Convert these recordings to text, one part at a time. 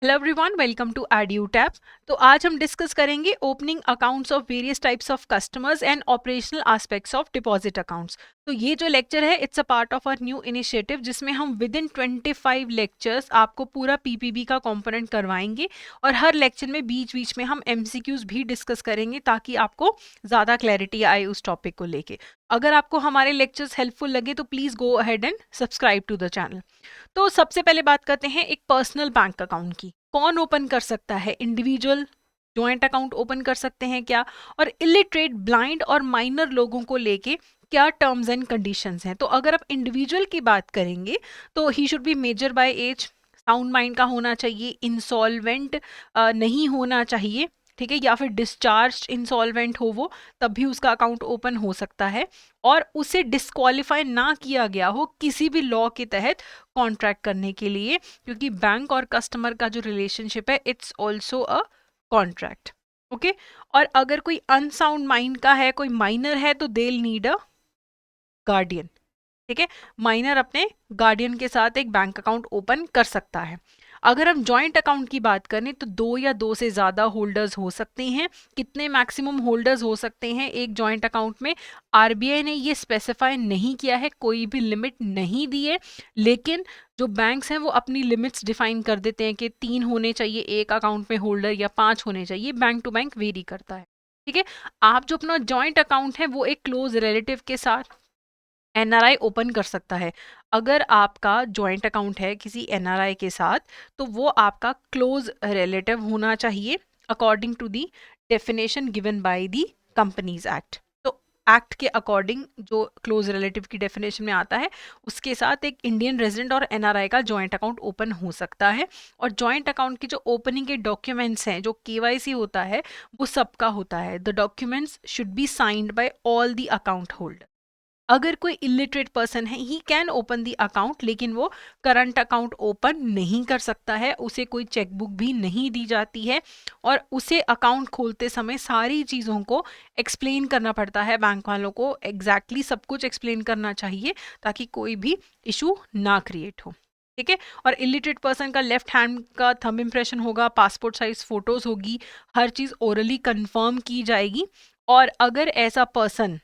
Hello everyone, welcome to Edutap. तो आज हम डिस्कस करेंगे opening accounts of various types of customers and operational aspects of deposit accounts. तो ये जो लेक्चर है it's a part of our new initiative जिसमें हम विद इन 25 लेक्चर्स आपको पूरा पीपीबी का कंपोनेंट करवाएंगे और हर लेक्चर में बीच बीच में हम एमसीक्यूज भी डिस्कस करेंगे ताकि आपको ज़्यादा क्लैरिटी आए उस टॉपिक को लेके। अगर आपको हमारे लेक्चर्स हेल्पफुल लगे तो please go ahead and subscribe to the channel. तो सबसे पहले बात करते हैं एक पर्सनल बैंक अकाउंट की। कौन ओपन कर सकता है? इंडिविजुअल जॉइंट अकाउंट ओपन कर सकते हैं क्या? और इलिटरेट, ब्लाइंड और माइनर लोगों को लेके क्या टर्म्स एंड कंडीशंस हैं? तो अगर आप इंडिविजुअल की बात करेंगे तो he should be major by age, sound mind का होना चाहिए, इंसॉल्वेंट नहीं होना चाहिए, ठीक है, या फिर डिस्चार्ज इंसॉल्वेंट हो वो, तब भी उसका अकाउंट ओपन हो सकता है। और उसे डिस्क्वालीफाई ना किया गया हो किसी भी लॉ के तहत कॉन्ट्रैक्ट करने के लिए, क्योंकि बैंक और कस्टमर का जो रिलेशनशिप है it's also a contract. Okay. और अगर कोई अनसाउंड माइंड का है, कोई माइनर है, तो दे नीड अ गार्डियन। ठीक है, माइनर अपने गार्डियन के साथ एक बैंक अकाउंट ओपन कर सकता है। अगर हम जॉइंट अकाउंट की बात करें तो दो या दो से ज़्यादा होल्डर्स हो सकते हैं। कितने मैक्सिमम होल्डर्स हो सकते हैं एक जॉइंट अकाउंट में? आरबीआई ने ये स्पेसिफाई नहीं किया है, कोई भी लिमिट नहीं दी है, लेकिन जो बैंक्स हैं वो अपनी लिमिट्स डिफाइन कर देते हैं कि 3 होने चाहिए एक अकाउंट में होल्डर या 5 होने चाहिए। बैंक टू बैंक वेरी करता है। ठीक है। आप जो अपना जॉइंट अकाउंट है वो एक क्लोज रिलेटिव के साथ एनआरआई ओपन कर सकता है। अगर आपका जॉइंट अकाउंट है किसी एनआरआई के साथ तो वो आपका क्लोज रिलेटिव होना चाहिए according to the definition given by the companies act. तो एक्ट के अकॉर्डिंग जो क्लोज रिलेटिव की डेफिनेशन में आता है उसके साथ एक इंडियन रेजिडेंट और एनआरआई का जॉइंट अकाउंट ओपन हो सकता है। और जॉइंट अकाउंट की जो ओपनिंग के डॉक्यूमेंट्स हैं, जो केवाईसी होता है, वो सबका होता है। The documents should be signed by all the account holder. अगर कोई इलिटरेट पर्सन है he can open the account, लेकिन वो करंट अकाउंट ओपन नहीं कर सकता है, उसे कोई चेकबुक भी नहीं दी जाती है और उसे अकाउंट खोलते समय सारी चीज़ों को एक्सप्लेन करना पड़ता है। बैंक वालों को एग्जैक्टली सब कुछ एक्सप्लेन करना चाहिए ताकि कोई भी इशू ना क्रिएट हो। ठीक है। और इलिटरेट पर्सन का लेफ्ट हैंड का थंब इम्प्रेशन होगा, पासपोर्ट साइज फोटोज होगी, हर चीज़ ओरली कंफर्म की जाएगी। और अगर ऐसा पर्सन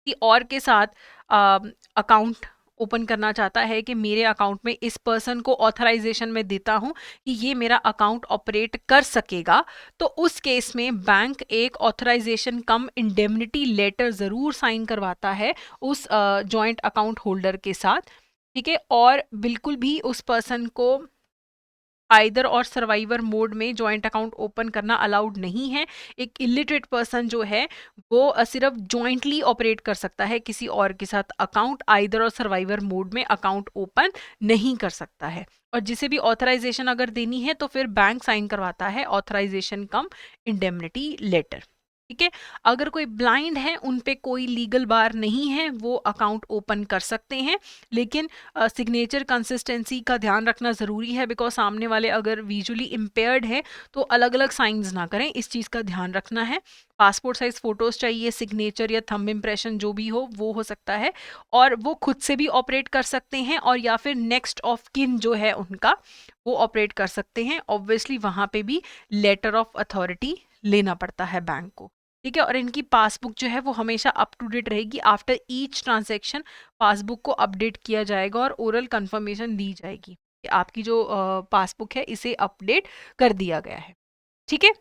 कि और के साथ अकाउंट ओपन करना चाहता है कि मेरे अकाउंट में इस पर्सन को ऑथराइजेशन में देता हूं कि ये मेरा अकाउंट ऑपरेट कर सकेगा, तो उस केस में बैंक एक ऑथराइजेशन कम इंडेमनिटी लेटर ज़रूर साइन करवाता है उस जॉइंट अकाउंट होल्डर के साथ। ठीक है। और बिल्कुल भी उस पर्सन को आइदर और सर्वाइवर मोड में जॉइंट अकाउंट ओपन करना अलाउड नहीं है। एक इलिटरेट पर्सन जो है वो सिर्फ जॉइंटली ऑपरेट कर सकता है किसी और के साथ अकाउंट, आइदर और सर्वाइवर मोड में अकाउंट ओपन नहीं कर सकता है। और जिसे भी ऑथराइजेशन अगर देनी है तो फिर बैंक साइन करवाता है ऑथराइजेशन कम इंडेमनिटी लेटर। ठीक है। अगर कोई ब्लाइंड है, उन पे कोई लीगल बार नहीं है, वो अकाउंट ओपन कर सकते हैं, लेकिन सिग्नेचर कंसिस्टेंसी का ध्यान रखना ज़रूरी है, बिकॉज सामने वाले अगर विजुअली इम्पेयर्ड है तो अलग अलग साइंस ना करें, इस चीज़ का ध्यान रखना है। पासपोर्ट साइज फोटोज चाहिए, सिग्नेचर या थंब इम्प्रेशन जो भी हो वो हो सकता है। और वो खुद से भी ऑपरेट कर सकते हैं और या फिर नेक्स्ट ऑफ किन जो है उनका, वो ऑपरेट कर सकते हैं। ऑब्वियसली वहाँ पे भी लेटर ऑफ अथॉरिटी लेना पड़ता है बैंक को। ठीक है। और इनकी पासबुक जो है वो हमेशा अप टू डेट रहेगी। आफ्टर ईच ट्रांजैक्शन पासबुक को अपडेट किया जाएगा और ओरल कंफर्मेशन दी जाएगी कि आपकी जो पासबुक है इसे अपडेट कर दिया गया है। ठीक है।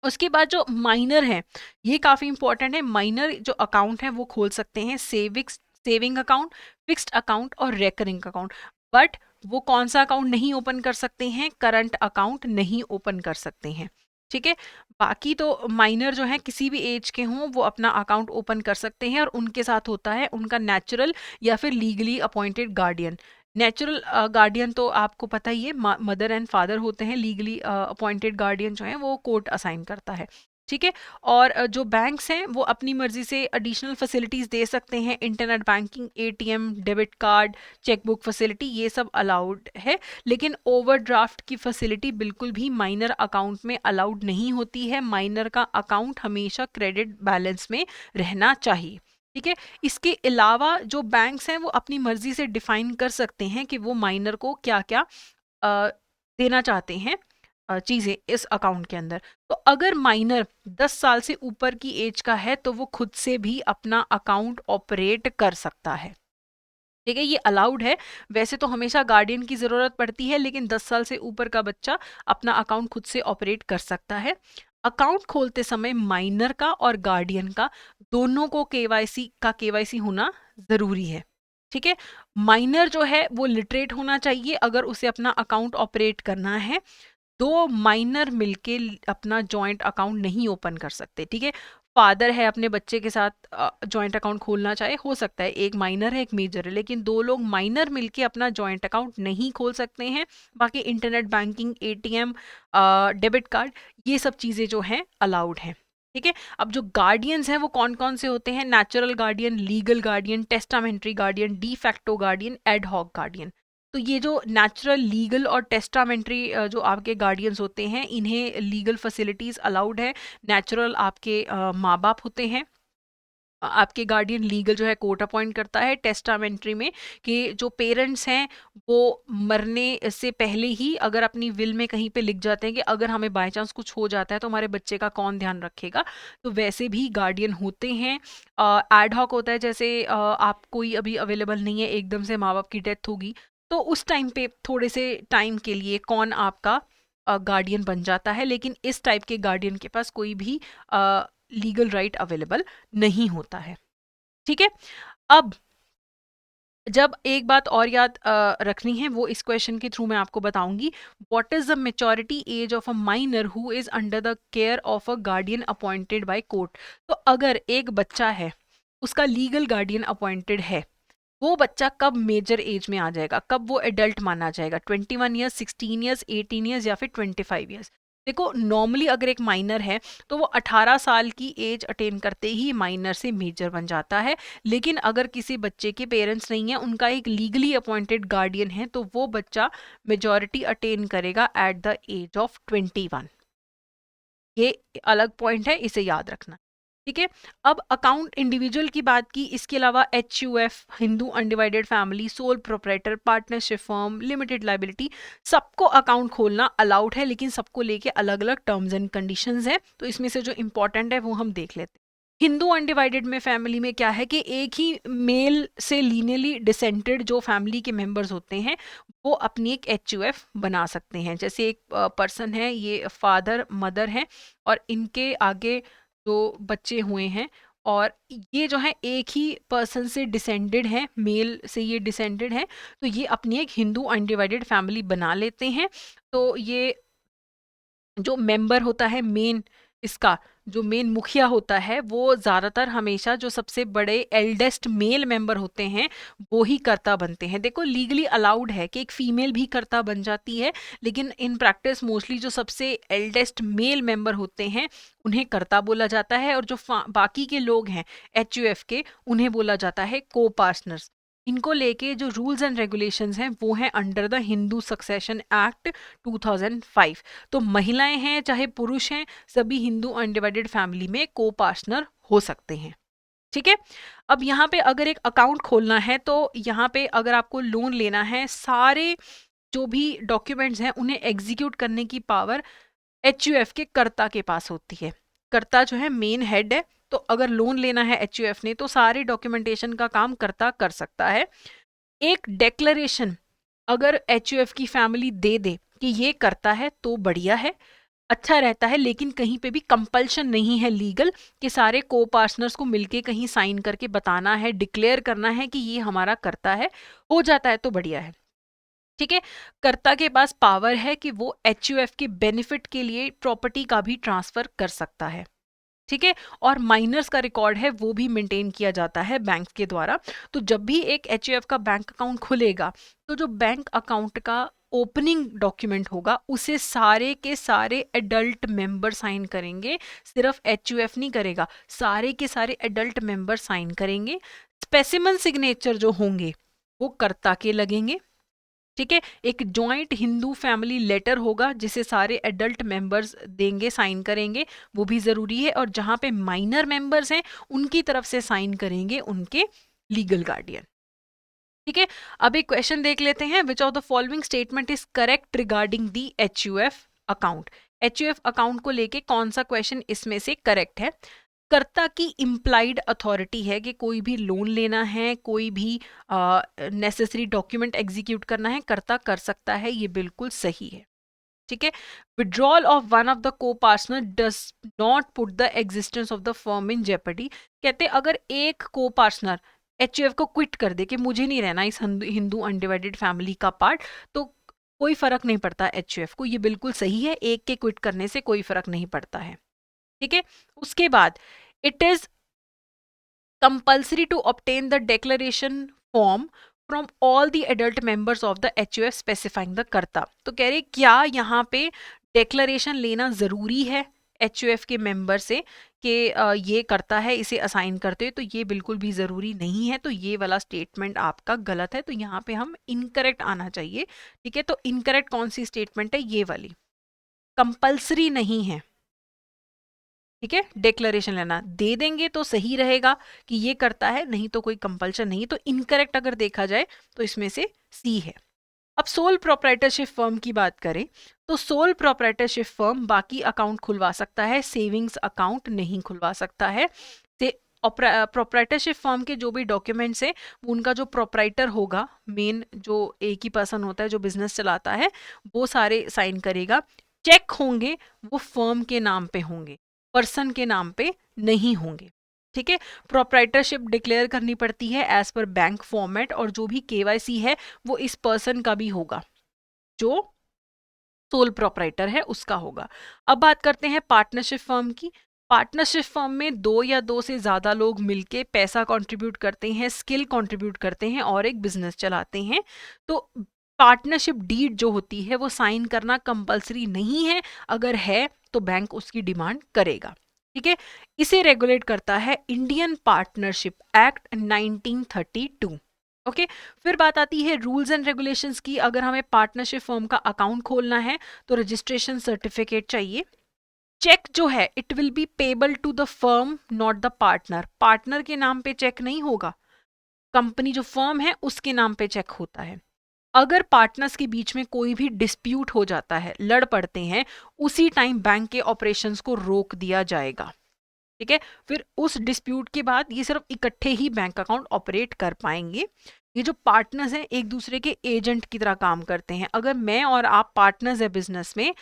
उसके बाद जो माइनर है, ये काफ़ी इंपॉर्टेंट है। माइनर जो अकाउंट है वो खोल सकते हैं सेविंग अकाउंट, फिक्स्ड अकाउंट और रेकरिंग अकाउंट। बट वो कौन सा अकाउंट नहीं ओपन कर सकते हैं? करंट अकाउंट नहीं ओपन कर सकते हैं। ठीक है। बाकी तो माइनर जो है किसी भी एज के हों वो अपना अकाउंट ओपन कर सकते हैं और उनके साथ होता है उनका नेचुरल या फिर legally appointed guardian. Natural guardian तो आपको पता ही है, मदर एंड फादर होते हैं। लीगली अपॉइंटेड गार्डियन जो है वो कोर्ट असाइन करता है। ठीक है। और जो बैंक्स हैं वो अपनी मर्जी से एडिशनल फैसिलिटीज़ दे सकते हैं। Internet banking, ATM, debit card, chequebook facility, ये सब अलाउड है। लेकिन ओवरड्राफ्ट की फैसिलिटी बिल्कुल भी माइनर अकाउंट में अलाउड नहीं होती है। माइनर का अकाउंट हमेशा क्रेडिट बैलेंस में रहना चाहिए। ठीक है। इसके अलावा जो बैंक्स हैं वो अपनी मर्जी से डिफाइन कर सकते हैं कि वो माइनर को क्या क्या देना चाहते हैं चीज़ें इस अकाउंट के अंदर, तो अगर माइनर 10 साल से ऊपर की एज का है तो वो खुद से भी अपना अकाउंट ऑपरेट कर सकता है। ठीक है, ये अलाउड है। वैसे तो हमेशा गार्डियन की ज़रूरत पड़ती है, लेकिन 10 साल से ऊपर का बच्चा अपना अकाउंट खुद से ऑपरेट कर सकता है। अकाउंट खोलते समय माइनर का और गार्डियन का दोनों को केवाईसी होना ज़रूरी है। ठीक है, माइनर जो है वो लिटरेट होना चाहिए अगर उसे अपना अकाउंट ऑपरेट करना है। दो माइनर मिलके अपना जॉइंट अकाउंट नहीं ओपन कर सकते। ठीक है, फादर है अपने बच्चे के साथ जॉइंट अकाउंट खोलना चाहे, हो सकता है, एक माइनर है एक मेजर है, लेकिन दो लोग माइनर मिलके अपना जॉइंट अकाउंट नहीं खोल सकते हैं। बाकी internet banking, ATM, debit card, ये सब चीज़ें जो हैं अलाउड हैं। ठीक है, अब जो गार्डियंस हैं वो कौन कौन से होते हैं? Natural guardian, legal guardian, testamentary guardian, de facto guardian, ad hoc guardian. तो ये जो नेचुरल, लीगल और टेस्टामेंट्री जो आपके गार्डियंस होते हैं, इन्हें लीगल फैसिलिटीज़ अलाउड है। नेचुरल आपके माँ बाप होते हैं, आपके गार्डियन। लीगल जो है कोर्ट अपॉइंट करता है। टेस्टामेंट्री में कि जो पेरेंट्स हैं वो मरने से पहले ही अगर अपनी विल में कहीं पे लिख जाते हैं कि अगर हमें बाय चांस कुछ हो जाता है तो हमारे बच्चे का कौन ध्यान रखेगा, तो वैसे भी गार्डियन होते हैं। एड हॉक होता है, जैसे आप कोई अभी अवेलेबल नहीं है, एकदम से माँ बाप की डेथ होगी, तो उस टाइम पे थोड़े से टाइम के लिए कौन आपका गार्डियन बन जाता है, लेकिन इस टाइप के गार्डियन के पास कोई भी लीगल राइट अवेलेबल नहीं होता है। ठीक है, अब जब एक बात और याद रखनी है, वो इस क्वेश्चन के थ्रू मैं आपको बताऊंगी। What is the maturity age of a minor who is under the care of a guardian appointed by court? तो अगर एक बच्चा है, उसका लीगल गार्डियन अपॉइंटेड है, वो बच्चा कब मेजर एज में आ जाएगा, कब वो एडल्ट माना जाएगा? 21 ईयर्स, 16 ईयर्स, 18 ईयर्स या फिर 25 ईयर्स? देखो, नॉर्मली अगर एक माइनर है तो वो 18 साल की एज अटेन करते ही माइनर से मेजर बन जाता है। लेकिन अगर किसी बच्चे के पेरेंट्स नहीं है, उनका एक लीगली अपॉइंटेड गार्डियन है, तो वो बच्चा मेजॉरिटी अटेन करेगा एट द एज ऑफ 21। ये अलग पॉइंट है, इसे याद रखना। ठीक है, अब अकाउंट इंडिविजुअल की बात की, इसके अलावा HUF, Hindu undivided family, sole proprietor, partnership firm, limited liability, सबको अकाउंट खोलना अलाउड है, लेकिन सबको लेके अलग अलग टर्म्स एंड कंडीशंस हैं। तो इसमें से जो इंपॉर्टेंट है वो हम देख लेते हैं। हिंदू अनडिवाइडेड में फैमिली में क्या है कि एक ही मेल से लीनियली डिसेंटेड जो फैमिली के मेंबर्स होते हैं वो अपनी एक HUF बना सकते हैं। जैसे एक पर्सन है, ये फादर मदर है और इनके आगे जो बच्चे हुए हैं, और ये जो है एक ही पर्सन से डिसेंडेड है, मेल से ये डिसेंडेड है, तो ये अपनी एक हिंदू अनडिवाइडेड फैमिली बना लेते हैं। तो ये जो मेंबर होता है मेन, इसका जो मेन मुखिया होता है, वो ज़्यादातर हमेशा जो सबसे बड़े एल्डेस्ट मेल मेंबर होते हैं वो ही कर्ता बनते हैं। देखो, लीगली अलाउड है कि एक फीमेल भी कर्ता बन जाती है, लेकिन इन प्रैक्टिस मोस्टली जो सबसे एल्डेस्ट मेल मेंबर होते हैं उन्हें कर्ता बोला जाता है, और जो बाकी के लोग हैं HUF के, उन्हें बोला जाता है को पार्टनर्स। इनको लेके जो रूल्स एंड रेगुलेशंस हैं वो हैं under the Hindu succession act 2005। तो महिलाएं हैं चाहे पुरुष हैं, सभी हिंदू अनडिवाइडेड फैमिली में को पार्टनर हो सकते हैं। ठीक है, अब यहाँ पे अगर एक अकाउंट खोलना है तो यहाँ पे अगर आपको लोन लेना है, सारे जो भी डॉक्यूमेंट्स हैं उन्हें एग्जीक्यूट करने की पावर HUF के कर्ता के पास होती है। कर्ता जो है मेन हेड है, तो अगर लोन लेना है HUF ने तो सारे डॉक्यूमेंटेशन का काम कर्ता कर सकता है। एक डेक्लरेशन अगर HUF की फैमिली दे दे कि ये करता है तो बढ़िया है, अच्छा रहता है, लेकिन कहीं पे भी कंपल्शन नहीं है लीगल कि सारे को पार्टनर्स को मिलके कहीं साइन करके बताना है, डिक्लेयर करना है कि ये हमारा करता है। हो जाता है तो बढ़िया है। ठीक है, कर्ता के पास पावर है कि वो HUF के बेनिफिट के लिए प्रॉपर्टी का भी ट्रांसफर कर सकता है। ठीक है, और माइनर्स का रिकॉर्ड है वो भी मेंटेन किया जाता है बैंक के द्वारा। तो जब भी एक HUF का बैंक अकाउंट खुलेगा तो जो बैंक अकाउंट का ओपनिंग डॉक्यूमेंट होगा उसे सारे के सारे एडल्ट मेंबर साइन करेंगे। सिर्फ HUF नहीं करेगा, सारे के सारे एडल्ट मेंबर साइन करेंगे। स्पेसिमन सिग्नेचर जो होंगे वो कर्ता के लगेंगे। ठीक है, एक जॉइंट हिंदू फैमिली लेटर होगा जिसे सारे एडल्ट मेंबर्स देंगे, साइन करेंगे, वो भी ज़रूरी है। और जहाँ पे माइनर मेंबर्स हैं उनकी तरफ से साइन करेंगे उनके लीगल गार्डियन। ठीक है, अब एक क्वेश्चन देख लेते हैं, which of the following statement is correct regarding the HUF account. HUF account को लेके कौन सा क्वेश्चन इसमें से करेक्ट है? कर्ता की इम्प्लाइड अथॉरिटी है कि कोई भी लोन लेना है, कोई भी नेसेसरी डॉक्यूमेंट एग्जीक्यूट करना है, कर्ता कर सकता है, ये बिल्कुल सही है। ठीक है, withdrawal of one of the co partner does not put the existence of the firm in jeopardy. कहते अगर एक को पार्टनर HUF को क्विट कर दे कि मुझे नहीं रहना इस हिंदू अनडिवाइडेड फैमिली का पार्ट, तो कोई फर्क नहीं पड़ता HUF को, ये बिल्कुल सही है, एक के क्विट करने से कोई फर्क नहीं पड़ता है। ठीक है, उसके बाद it is compulsory to obtain the declaration form from all the adult members of the HUF specifying the karta. तो कह रहे क्या यहाँ पे डिक्लेरेशन लेना जरूरी है HUF के मेंबर से कि ये करता है, इसे असाइन करते हो, तो ये बिल्कुल भी जरूरी नहीं है। तो ये वाला स्टेटमेंट आपका गलत है, तो यहाँ पे हम इनकरेक्ट आना चाहिए। ठीक है, तो इनकरेक्ट कौन सी स्टेटमेंट है? ये वाली, कंपल्सरी नहीं है। ठीक है, डिक्लेरेशन लेना, दे देंगे तो सही रहेगा कि ये करता है, नहीं तो कोई कंपल्शन नहीं। तो इनकरेक्ट अगर देखा जाए तो इसमें से सी है। अब सोल प्रोप्राइटरशिप फर्म की बात करें तो सोल प्रोप्राइटरशिप फर्म बाकी अकाउंट खुलवा सकता है, सेविंग्स अकाउंट नहीं खुलवा सकता है। प्रोप्राइटरशिप फर्म के जो भी डॉक्यूमेंट्स हैं, उनका जो प्रोप्राइटर होगा, मेन जो एक ही पर्सन होता है जो बिजनेस चलाता है, वो सारे साइन करेगा। चेक होंगे वो फर्म के नाम पे होंगे, पर्सन के नाम पे नहीं होंगे। ठीक है, प्रोप्राइटरशिप डिक्लेयर करनी पड़ती है एज पर बैंक फॉर्मेट, और जो भी KYC है वो इस पर्सन का भी होगा, जो सोल प्रोप्राइटर है उसका होगा। अब बात करते हैं पार्टनरशिप फर्म की। पार्टनरशिप फर्म में दो या दो से ज्यादा लोग मिलके पैसा कंट्रीब्यूट करते हैं, स्किल कंट्रीब्यूट करते हैं और एक बिजनेस चलाते हैं। तो पार्टनरशिप डीड जो होती है वो साइन करना कंपलसरी नहीं है, अगर है तो बैंक उसकी डिमांड करेगा। ठीक है, इसे रेगुलेट करता है इंडियन पार्टनरशिप एक्ट 1932। ओके, फिर बात आती है रूल्स एंड रेगुलेशंस की। अगर हमें पार्टनरशिप फर्म का अकाउंट खोलना है तो रजिस्ट्रेशन सर्टिफिकेट चाहिए। चेक जो है it will be payable to the firm not the partner. Partner के नाम पे चेक नहीं होगा, कंपनी जो फर्म है उसके नाम पे चेक होता है। अगर पार्टनर्स के बीच में कोई भी डिस्प्यूट हो जाता है, लड़ पड़ते हैं, उसी टाइम बैंक के ऑपरेशंस को रोक दिया जाएगा। ठीक है, फिर उस डिस्प्यूट के बाद ये सिर्फ इकट्ठे ही बैंक अकाउंट ऑपरेट कर पाएंगे। ये जो पार्टनर्स हैं एक दूसरे के एजेंट की तरह काम करते हैं। अगर मैं और आप पार्टनर्स है बिजनेस में,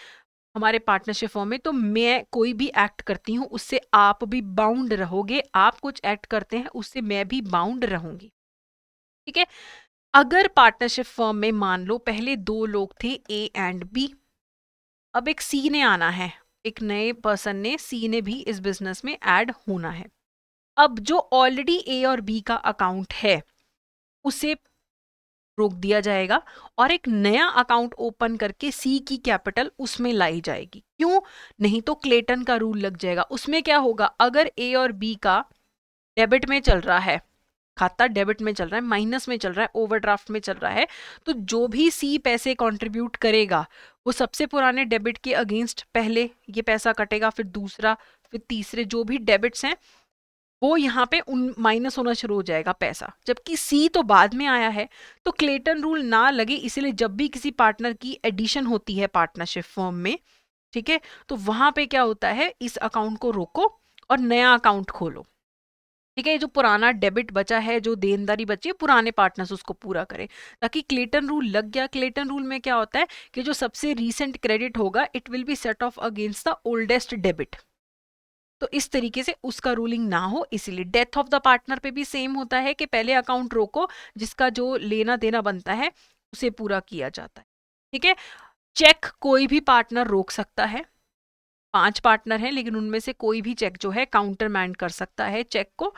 हमारे पार्टनरशिप फॉर्म में, तो मैं कोई भी एक्ट करती हूँ उससे आप भी बाउंड रहोगे, आप कुछ एक्ट करते हैं उससे मैं भी बाउंड रहूंगी। ठीक है, अगर पार्टनरशिप फर्म में मान लो पहले दो लोग थे A एंड B, अब एक C ने आना है, एक नए पर्सन ने, C ने भी इस बिजनेस में ऐड होना है। अब जो ऑलरेडी A और B का अकाउंट है उसे रोक दिया जाएगा और एक नया अकाउंट ओपन करके C की कैपिटल उसमें लाई जाएगी। क्यों? नहीं तो क्लेटन का रूल लग जाएगा। उसमें क्या होगा, अगर A और B का डेबिट में चल रहा है, खाता डेबिट में चल रहा है, माइनस में चल रहा है, ओवरड्राफ्ट में चल रहा है, तो जो भी C पैसे कंट्रीब्यूट करेगा वो सबसे पुराने डेबिट के अगेंस्ट पहले ये पैसा कटेगा, फिर दूसरा, फिर तीसरे, जो भी डेबिट्स हैं वो यहाँ पे उन माइनस होना शुरू हो जाएगा पैसा। जबकि C तो बाद में आया है, तो क्लेटन रूल ना लगे, इसीलिए जब भी किसी पार्टनर की एडिशन होती है पार्टनरशिप फर्म में, ठीक है, तो वहां पे क्या होता है, इस अकाउंट को रोको और नया अकाउंट खोलो। ठीक है, जो पुराना डेबिट बचा है, जो देनदारी बची है, पुराने पार्टनर्स उसको पूरा करें, ताकि क्लेटन रूल लग गया। क्लेटन रूल में क्या होता है कि जो सबसे रीसेंट क्रेडिट होगा it will B set of against the oldest debit, तो इस तरीके से उसका रूलिंग ना हो। इसीलिए डेथ ऑफ द पार्टनर पे भी सेम होता है कि पहले अकाउंट रोको, जिसका जो लेना देना बनता है उसे पूरा किया जाता है। ठीक है, चेक कोई भी पार्टनर रोक सकता है। 5 पार्टनर हैं लेकिन उनमें से कोई भी चेक जो है काउंटरमैंड कर सकता है चेक को।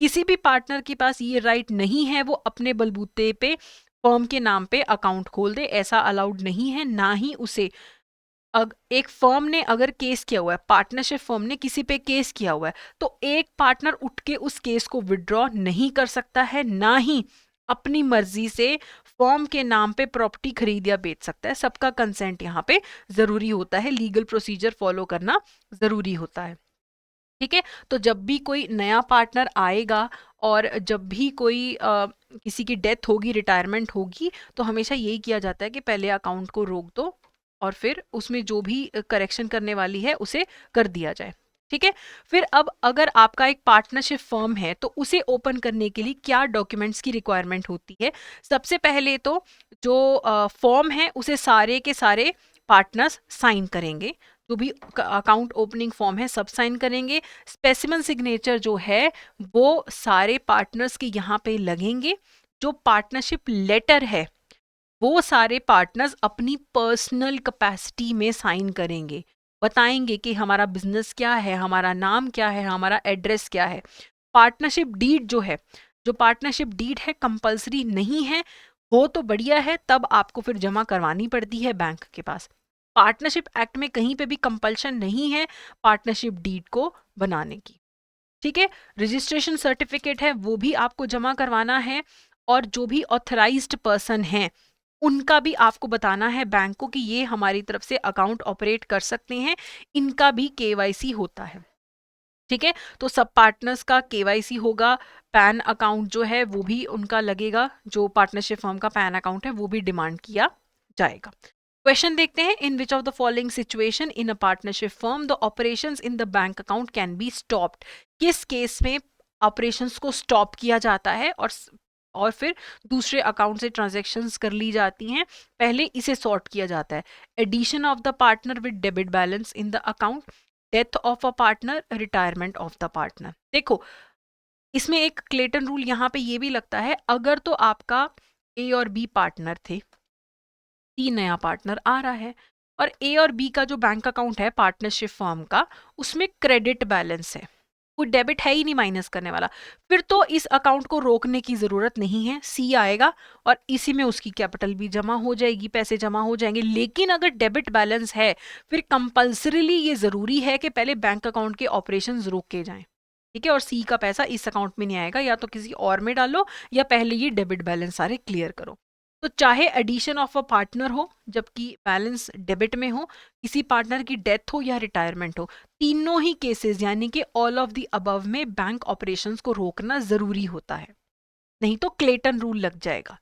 किसी भी पार्टनर के पास ये राइट नहीं है वो अपने बलबूते पे फर्म के नाम पे अकाउंट खोल दे, ऐसा अलाउड नहीं है। ना ही उसे एक फर्म ने अगर केस किया हुआ है, पार्टनरशिप फर्म ने किसी पे केस किया हुआ है, तो एक पार्टनर उठ के उस केस को विड्रॉ नहीं कर सकता है, ना ही अपनी मर्जी से फर्म के नाम पे प्रॉपर्टी खरीद या बेच सकता है। सबका कंसेंट यहाँ पे जरूरी होता है, लीगल प्रोसीजर फॉलो करना जरूरी होता है। ठीक है। तो जब भी कोई नया पार्टनर आएगा और जब भी कोई किसी की डेथ होगी, रिटायरमेंट होगी, तो हमेशा यही किया जाता है कि पहले अकाउंट को रोक दो और फिर उसमें जो भी करेक्शन करने वाली है उसे कर दिया जाए। ठीक है। फिर अब अगर आपका एक पार्टनरशिप फर्म है तो उसे ओपन करने के लिए क्या डॉक्यूमेंट्स की रिक्वायरमेंट होती है? सबसे पहले तो जो फॉर्म है उसे सारे के सारे पार्टनर्स साइन करेंगे। जो भी अकाउंट ओपनिंग फॉर्म है सब साइन करेंगे। स्पेसिमन सिग्नेचर जो है वो सारे पार्टनर्स के यहाँ पे लगेंगे। जो पार्टनरशिप लेटर है वो सारे पार्टनर्स अपनी पर्सनल कैपेसिटी में साइन करेंगे, बताएंगे कि हमारा बिजनेस क्या है, हमारा नाम क्या है, हमारा एड्रेस क्या है। पार्टनरशिप डीड जो है, जो पार्टनरशिप डीड है कंपलसरी नहीं है, हो तो बढ़िया है, तब आपको फिर जमा करवानी पड़ती है बैंक के पास। पार्टनरशिप एक्ट में कहीं पे भी कंपल्शन नहीं है पार्टनरशिप डीड को बनाने की। ठीक है। रजिस्ट्रेशन सर्टिफिकेट है वो भी आपको जमा करवाना है, और जो भी ऑथराइज्ड पर्सन है उनका भी आपको बताना है बैंक को कि ये हमारी तरफ से अकाउंट ऑपरेट कर सकते हैं, इनका भी केवाईसी होता है। ठीक है। तो सब पार्टनर्स का केवाईसी होगा। पैन अकाउंट जो है वो भी उनका लगेगा, जो पार्टनरशिप फर्म का पैन अकाउंट है वो भी डिमांड किया जाएगा। क्वेश्चन देखते हैं, in which of the following situation in a partnership firm the operations in the bank account can be stopped? किस केस में ऑपरेशंस को स्टॉप किया जाता है और फिर दूसरे अकाउंट से ट्रांजैक्शंस कर ली जाती हैं? पहले इसे सॉर्ट किया जाता है। Addition of the partner with debit balance in the account, death of a partner, retirement of the partner. देखो, इसमें एक क्लेटन रूल यहाँ पे ये भी लगता है, अगर तो आपका ए और बी पार्टनर थे, सी नया पार्टनर आ रहा है और ए और बी का जो बैंक अकाउंट है पार्टनरशिप फर्म का, उसमें क्रेडिट बैलेंस है, कोई डेबिट है ही नहीं माइनस करने वाला, फिर तो इस अकाउंट को रोकने की जरूरत नहीं है। सी आएगा और इसी में उसकी कैपिटल भी जमा हो जाएगी, पैसे जमा हो जाएंगे। लेकिन अगर डेबिट बैलेंस है फिर कंपल्सरीली ये जरूरी है कि पहले बैंक अकाउंट के ऑपरेशंस रोके जाएं। ठीक है। और सी का पैसा इस अकाउंट में नहीं आएगा, या तो किसी और में डालो या पहले ये डेबिट बैलेंस सारे क्लियर करो। तो चाहे एडिशन ऑफ अ पार्टनर हो जबकि बैलेंस डेबिट में हो, किसी पार्टनर की डेथ हो या रिटायरमेंट हो, तीनों ही केसेस यानी कि ऑल ऑफ द अबव में बैंक ऑपरेशंस को रोकना जरूरी होता है, नहीं तो क्लेटन रूल लग जाएगा।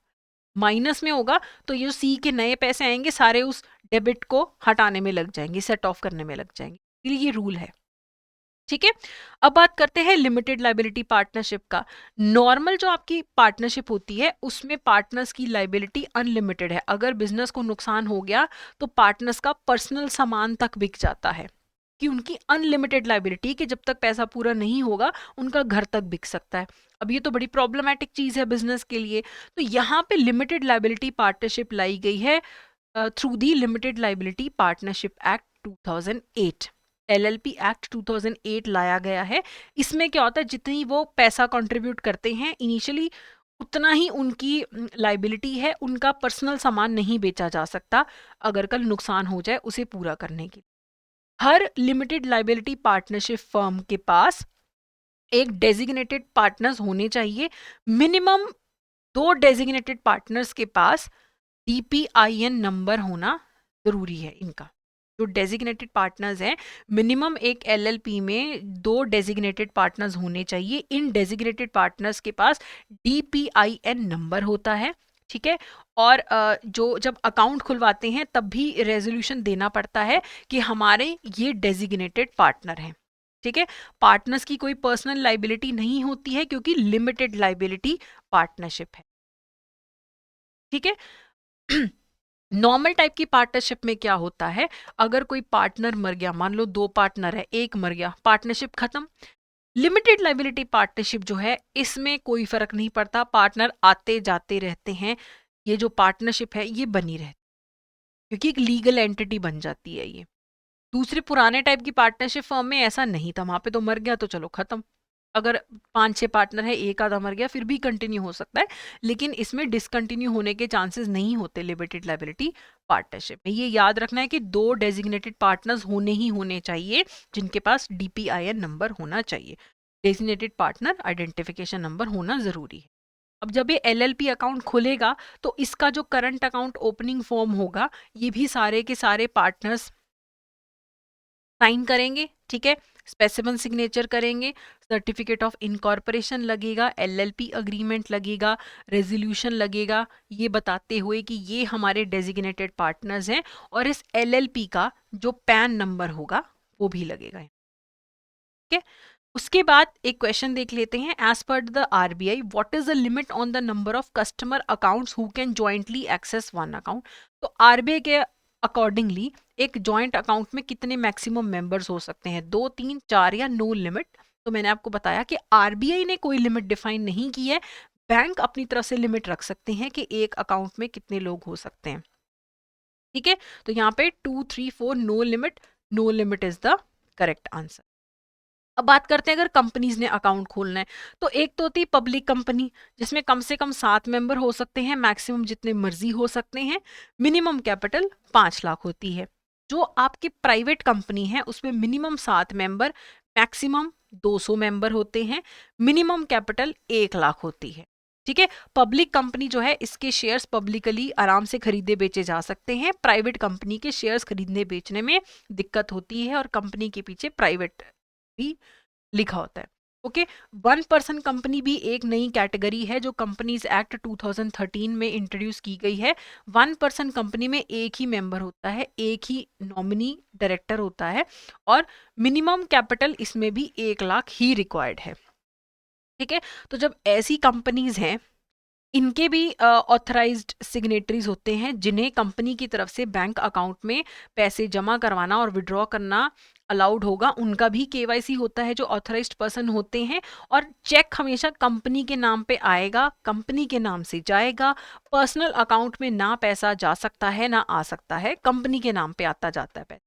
माइनस में होगा तो ये सी के नए पैसे आएंगे सारे उस डेबिट को हटाने में लग जाएंगे, सेट ऑफ करने में लग जाएंगे, इसलिए ये रूल है। ठीक है। अब बात करते हैं लिमिटेड लाइबिलिटी पार्टनरशिप का। नॉर्मल जो आपकी पार्टनरशिप होती है उसमें पार्टनर्स की लाइबिलिटी अनलिमिटेड है। अगर बिजनेस को नुकसान हो गया तो पार्टनर्स का पर्सनल सामान तक बिक जाता है, कि उनकी अनलिमिटेड लाइबिलिटी, कि जब तक पैसा पूरा नहीं होगा उनका घर तक बिक सकता है। अब ये तो बड़ी प्रॉब्लमेटिक चीज है बिजनेस के लिए। तो यहाँ पे लिमिटेड लाइबिलिटी पार्टनरशिप लाई गई है through the limited liability partnership act 2008। LLP act 2008 लाया गया है। इसमें क्या होता है, जितनी वो पैसा कंट्रीब्यूट करते हैं इनिशियली उतना ही उनकी लाइबिलिटी है, उनका पर्सनल सामान नहीं बेचा जा सकता अगर कल नुकसान हो जाए उसे पूरा करने की। हर लिमिटेड लाइबिलिटी पार्टनरशिप फर्म के पास एक डेजिग्नेटेड पार्टनर्स होने चाहिए। मिनिमम 2 डेजिग्नेटेड पार्टनर्स के पास डीपीआईएन नंबर होना जरूरी है। इनका जो डेजिग्नेटेड पार्टनर्स हैं, मिनिमम एक एलएलपी में 2 डेजिग्नेटेड पार्टनर्स होने चाहिए। इन डेजिग्नेटेड पार्टनर्स के पास डीपीआईएन नंबर होता है। ठीक है। और जो जब अकाउंट खुलवाते हैं तब भी रेजोल्यूशन देना पड़ता है कि हमारे ये डेजिग्नेटेड पार्टनर हैं। ठीक है। पार्टनर्स की कोई पर्सनल लाइबिलिटी नहीं होती है क्योंकि लिमिटेड लाइबिलिटी पार्टनरशिप है। ठीक है। नॉर्मल टाइप की पार्टनरशिप में क्या होता है, अगर कोई पार्टनर मर गया, मान लो 2 पार्टनर है, एक मर गया, पार्टनरशिप खत्म। लिमिटेड लाइबिलिटी पार्टनरशिप जो है इसमें कोई फर्क नहीं पड़ता, पार्टनर आते जाते रहते हैं, ये जो पार्टनरशिप है ये बनी रहती क्योंकि एक लीगल एंटिटी बन जाती है ये। दूसरे पुराने टाइप की पार्टनरशिप फर्म में ऐसा नहीं था, वहां पे तो मर गया तो चलो खत्म। अगर 5-6 पार्टनर है, एक आधा मर गया फिर भी कंटिन्यू हो सकता है, लेकिन इसमें डिसकंटिन्यू होने के चांसेस नहीं होते लिमिटेड लाइबिलिटी पार्टनरशिप में। ये याद रखना है कि 2 डेजिग्नेटेड पार्टनर्स होने ही होने चाहिए जिनके पास डीपीआईएन नंबर होना चाहिए। डेजिग्नेटेड पार्टनर आइडेंटिफिकेशन नंबर होना जरूरी है। अब जब ये एलएलपी अकाउंट खुलेगा तो इसका जो करंट अकाउंट ओपनिंग फॉर्म होगा ये भी सारे के सारे पार्टनर्स साइन करेंगे। ठीक है। स्पेसिमन सिग्नेचर करेंगे, सर्टिफिकेट ऑफ इनकॉर्पोरेशन लगेगा, एलएलपी अग्रीमेंट लगेगा, रेजोल्यूशन लगेगा, ये बताते हुए कि ये हमारे डेजिग्नेटेड पार्टनर्स हैं, और इस एलएलपी का जो पैन नंबर होगा वो भी लगेगा। ठीक है, उसके बाद एक क्वेश्चन देख लेते हैं। As per the RBI, what is the limit on the number of customer accounts who can jointly access one account. तो आरबीआई के अकॉर्डिंगली एक जॉइंट अकाउंट में कितने मैक्सिमम मेंबर्स हो सकते हैं, 2, 3, 4 या नो लिमिट। तो मैंने आपको बताया कि आरबीआई ने कोई लिमिट डिफाइन नहीं की है, बैंक अपनी तरफ से लिमिट रख सकते हैं कि एक अकाउंट में कितने लोग हो सकते हैं। ठीक है, तो यहाँ पे 2, 3, 4 no limit, no limit is the correct answer. अब बात करते हैं अगर कंपनीज ने अकाउंट खोलना है, तो एक तो होती है पब्लिक कंपनी, जिसमें कम से कम 7 मेंबर हो सकते हैं, मैक्सिमम जितने मर्जी हो सकते हैं, मिनिमम कैपिटल 5 लाख होती है। जो आपकी प्राइवेट कंपनी है उसमें मिनिमम 7 मेंबर, मैक्सिमम 200 मेंबर होते हैं, मिनिमम कैपिटल 1 लाख होती है। ठीक है, पब्लिक कंपनी जो है इसके शेयर्स पब्लिकली आराम से खरीदे बेचे जा सकते हैं, प्राइवेट कंपनी के शेयर्स खरीदने बेचने में दिक्कत होती है, और कंपनी के पीछे प्राइवेट भी लिखा होता है। ओके, 1 पर्सन कंपनी भी एक नई कैटेगरी है जो कंपनीज एक्ट 2013 में इंट्रोड्यूस की गई है। 1 पर्सन कंपनी में एक ही मेंबर होता है, एक ही नॉमिनी डायरेक्टर होता है, और मिनिमम कैपिटल इसमें भी 1 लाख ही रिक्वायर्ड है। ठीक है, तो जब ऐसी कंपनीज हैं, इनके भी ऑथराइज्ड सिग्नेटरीज होते हैं, जिन्हें कंपनी की तरफ से बैंक अकाउंट में पैसे जमा करवाना और विड्रॉ करना अलाउड होगा, उनका भी केवाईसी होता है, जो ऑथराइज्ड पर्सन होते हैं। और चेक हमेशा कंपनी के नाम पे आएगा, कंपनी के नाम से जाएगा, पर्सनल अकाउंट में ना पैसा जा सकता है ना आ सकता है, कंपनी के नाम पे आता जाता है पैसा।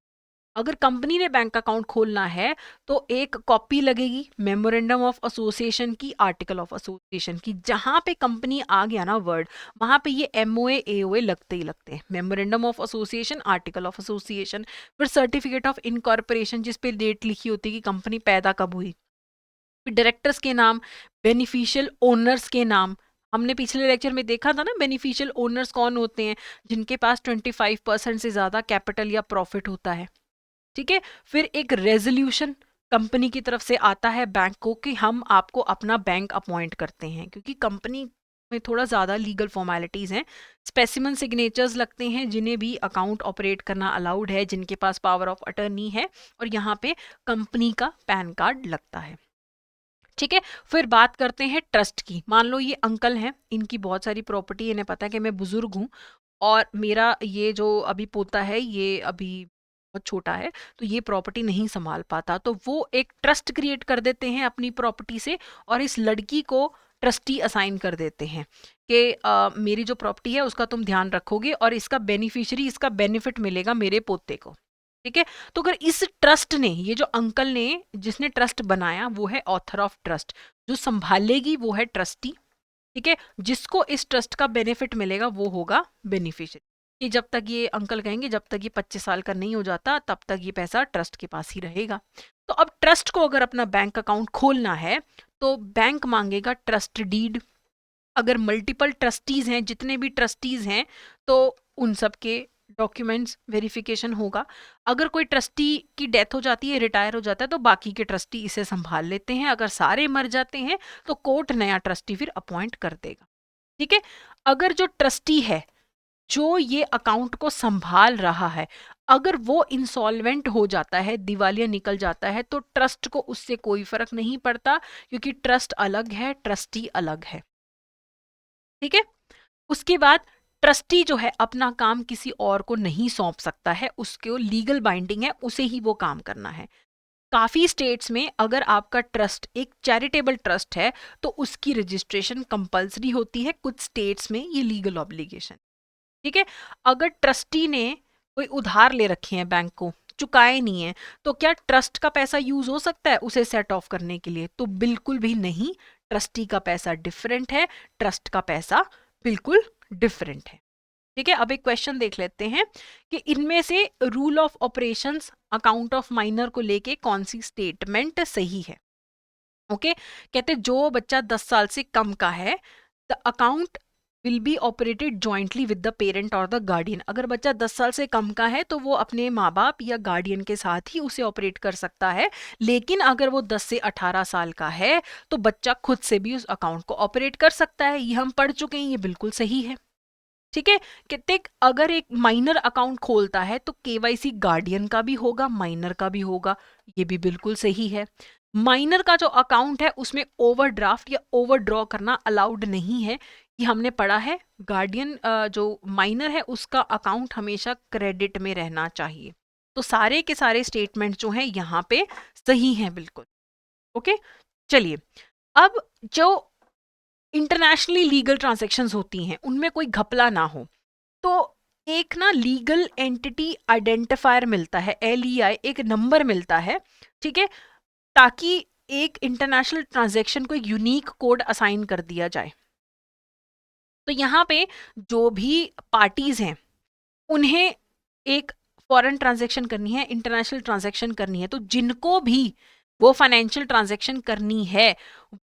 अगर कंपनी ने बैंक अकाउंट खोलना है तो एक कॉपी लगेगी मेमोरेंडम ऑफ एसोसिएशन की, आर्टिकल ऑफ एसोसिएशन की। जहां पे कंपनी आ गया ना वर्ड, वहां पे ये एमओए एओए लगते ही लगते हैं। Memorandum of association, article of association, फिर सर्टिफिकेट ऑफ इनकॉर्पोरेशन जिस पे डेट लिखी होती है कि कंपनी पैदा कब हुई, फिर डायरेक्टर्स के नाम, बेनिफिशियल ओनर्स के नाम। हमने पिछले लेक्चर में देखा था ना, बेनिफिशियल ओनर्स कौन होते हैं, जिनके पास 25% से ज्यादा कैपिटल या प्रॉफिट होता है। ठीक है, फिर एक रेजोल्यूशन कंपनी की तरफ से आता है बैंक को कि हम आपको अपना बैंक अपॉइंट करते हैं, क्योंकि कंपनी में थोड़ा ज़्यादा लीगल फॉर्मेलिटीज़ हैं। स्पेसिमन सिग्नेचर्स लगते हैं, जिन्हें भी अकाउंट ऑपरेट करना अलाउड है, जिनके पास पावर ऑफ अटर्नी है, और यहाँ पे कंपनी का पैन कार्ड लगता है। ठीक है, फिर बात करते हैं ट्रस्ट की। मान लो ये अंकल हैं, इनकी बहुत सारी प्रॉपर्टी, इन्हें पता है कि मैं बुजुर्ग हूँ और मेरा ये जो अभी पोता है ये अभी बहुत छोटा है, तो ये प्रॉपर्टी नहीं संभाल पाता, तो वो एक ट्रस्ट क्रिएट कर देते हैं अपनी प्रॉपर्टी से, और इस लड़की को ट्रस्टी असाइन कर देते हैं कि मेरी जो प्रॉपर्टी है उसका तुम ध्यान रखोगे, और इसका बेनिफिशियरी, इसका बेनिफिट मिलेगा मेरे पोते को। ठीक है, तो अगर इस ट्रस्ट ने, ये जो अंकल ने जिसने ट्रस्ट बनाया वो है ऑथर ऑफ ट्रस्ट, जो संभालेगी वो है ट्रस्टी। ठीक है, जिसको इस ट्रस्ट का बेनिफिट मिलेगा वो होगा बेनिफिशियरी। कि जब तक ये अंकल कहेंगे, जब तक ये 25 साल का नहीं हो जाता तब तक ये पैसा ट्रस्ट के पास ही रहेगा। तो अब ट्रस्ट को अगर अपना बैंक अकाउंट खोलना है तो बैंक मांगेगा ट्रस्ट डीड। अगर मल्टीपल ट्रस्टीज हैं, जितने भी ट्रस्टीज हैं, तो उन सब के डॉक्यूमेंट्स वेरिफिकेशन होगा। अगर कोई ट्रस्टी की डेथ हो जाती है, रिटायर हो जाता है, तो बाकी के ट्रस्टी इसे संभाल लेते हैं। अगर सारे मर जाते हैं तो कोर्ट नया ट्रस्टी फिर अपॉइंट कर देगा। ठीक है, अगर जो ट्रस्टी है जो ये अकाउंट को संभाल रहा है, अगर वो इंसॉल्वेंट हो जाता है, दिवालिया निकल जाता है, तो ट्रस्ट को उससे कोई फर्क नहीं पड़ता, क्योंकि ट्रस्ट अलग है, ट्रस्टी अलग है। ठीक है, उसके बाद ट्रस्टी जो है अपना काम किसी और को नहीं सौंप सकता है, उसके लीगल बाइंडिंग है, उसे ही वो काम करना है। काफी स्टेट्स में अगर आपका ट्रस्ट एक चैरिटेबल ट्रस्ट है तो उसकी रजिस्ट्रेशन कंपलसरी होती है, कुछ स्टेट्स में ये लीगल ऑब्लिगेशन। ठीक है, अगर ट्रस्टी ने कोई उधार ले रखे हैं बैंक को, चुकाए नहीं है, तो क्या ट्रस्ट का पैसा यूज हो सकता है उसे सेट ऑफ करने के लिए? तो बिल्कुल भी नहीं। ट्रस्टी का पैसा डिफरेंट है, ट्रस्ट का पैसा बिल्कुल डिफरेंट है। ठीक है, अब एक क्वेश्चन देख लेते हैं कि इनमें से rule of operations account of minor को लेके कौन सी स्टेटमेंट सही है। ओके, कहते जो बच्चा 10 साल से कम का है, the account will be operated jointly with the parent और द गार्डियन। अगर बच्चा 10 साल से कम का है तो वो अपने माँ बाप या गार्डियन के साथ ही उसे ऑपरेट कर सकता है, लेकिन अगर वो 10 से 18 साल का है तो बच्चा खुद से भी उस अकाउंट को ऑपरेट कर सकता है। ये हम पढ़ चुके हैं, ये बिल्कुल सही है। ठीक है, कितने अगर एक माइनर अकाउंट खोलता है तो केवाईसी गार्डियन का भी होगा, माइनर का भी होगा, ये भी बिल्कुल सही है। माइनर का जो अकाउंट है उसमें ओवरड्राफ्ट या ओवरड्रॉ करना अलाउड नहीं है, ये हमने पढ़ा है। गार्डियन जो माइनर है उसका अकाउंट हमेशा क्रेडिट में रहना चाहिए। तो सारे के सारे स्टेटमेंट जो हैं यहाँ पे सही हैं बिल्कुल। ओके, चलिए अब जो इंटरनेशनली लीगल ट्रांजैक्शंस होती हैं उनमें कोई घपला ना हो, तो एक ना लीगल एंटिटी आइडेंटिफायर मिलता है, LEI, एक नंबर मिलता है, ठीक है, ताकि एक इंटरनेशनल ट्रांजैक्शन को एक यूनिक कोड असाइन कर दिया जाए। तो यहाँ पे जो भी पार्टीज हैं उन्हें एक फॉरेन ट्रांजैक्शन करनी है, इंटरनेशनल ट्रांजैक्शन करनी है, तो जिनको भी वो फाइनेंशियल ट्रांजैक्शन करनी है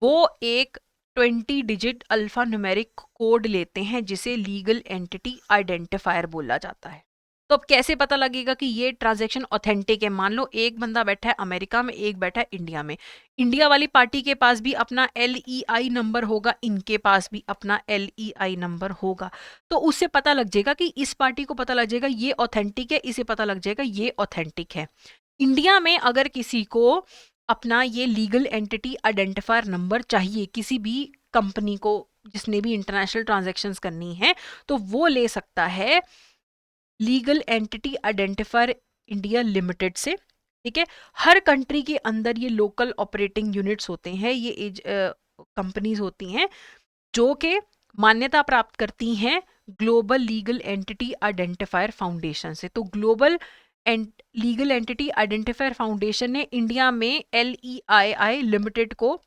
वो एक 20 डिजिट अल्फा न्यूमेरिक कोड लेते हैं जिसे लीगल एंटिटी आइडेंटिफायर बोला जाता है। तो अब कैसे पता लगेगा कि ये ट्रांजैक्शन ऑथेंटिक है? मान लो एक बंदा बैठा है अमेरिका में, एक बैठा है इंडिया में, इंडिया वाली पार्टी के पास भी अपना LEI नंबर होगा, इनके पास भी अपना LEI नंबर होगा, तो उससे पता लग जाएगा कि इस पार्टी को पता लग जाएगा ये ऑथेंटिक है, इसे पता लग जाएगा ये ऑथेंटिक है। इंडिया में अगर किसी को अपना ये लीगल एंटिटी आइडेंटिफायर नंबर चाहिए किसी भी कंपनी को जिसने भी इंटरनेशनल ट्रांजैक्शंस करनी है, तो वो ले सकता है legal entity identifier India limited से। ठीक है, हर कंट्री के अंदर ये लोकल ऑपरेटिंग यूनिट्स होते हैं, ये कंपनीज होती हैं जो कि मान्यता प्राप्त करती हैं global legal entity identifier foundation से। तो global legal entity identifier foundation ने इंडिया में LEII लिमिटेड को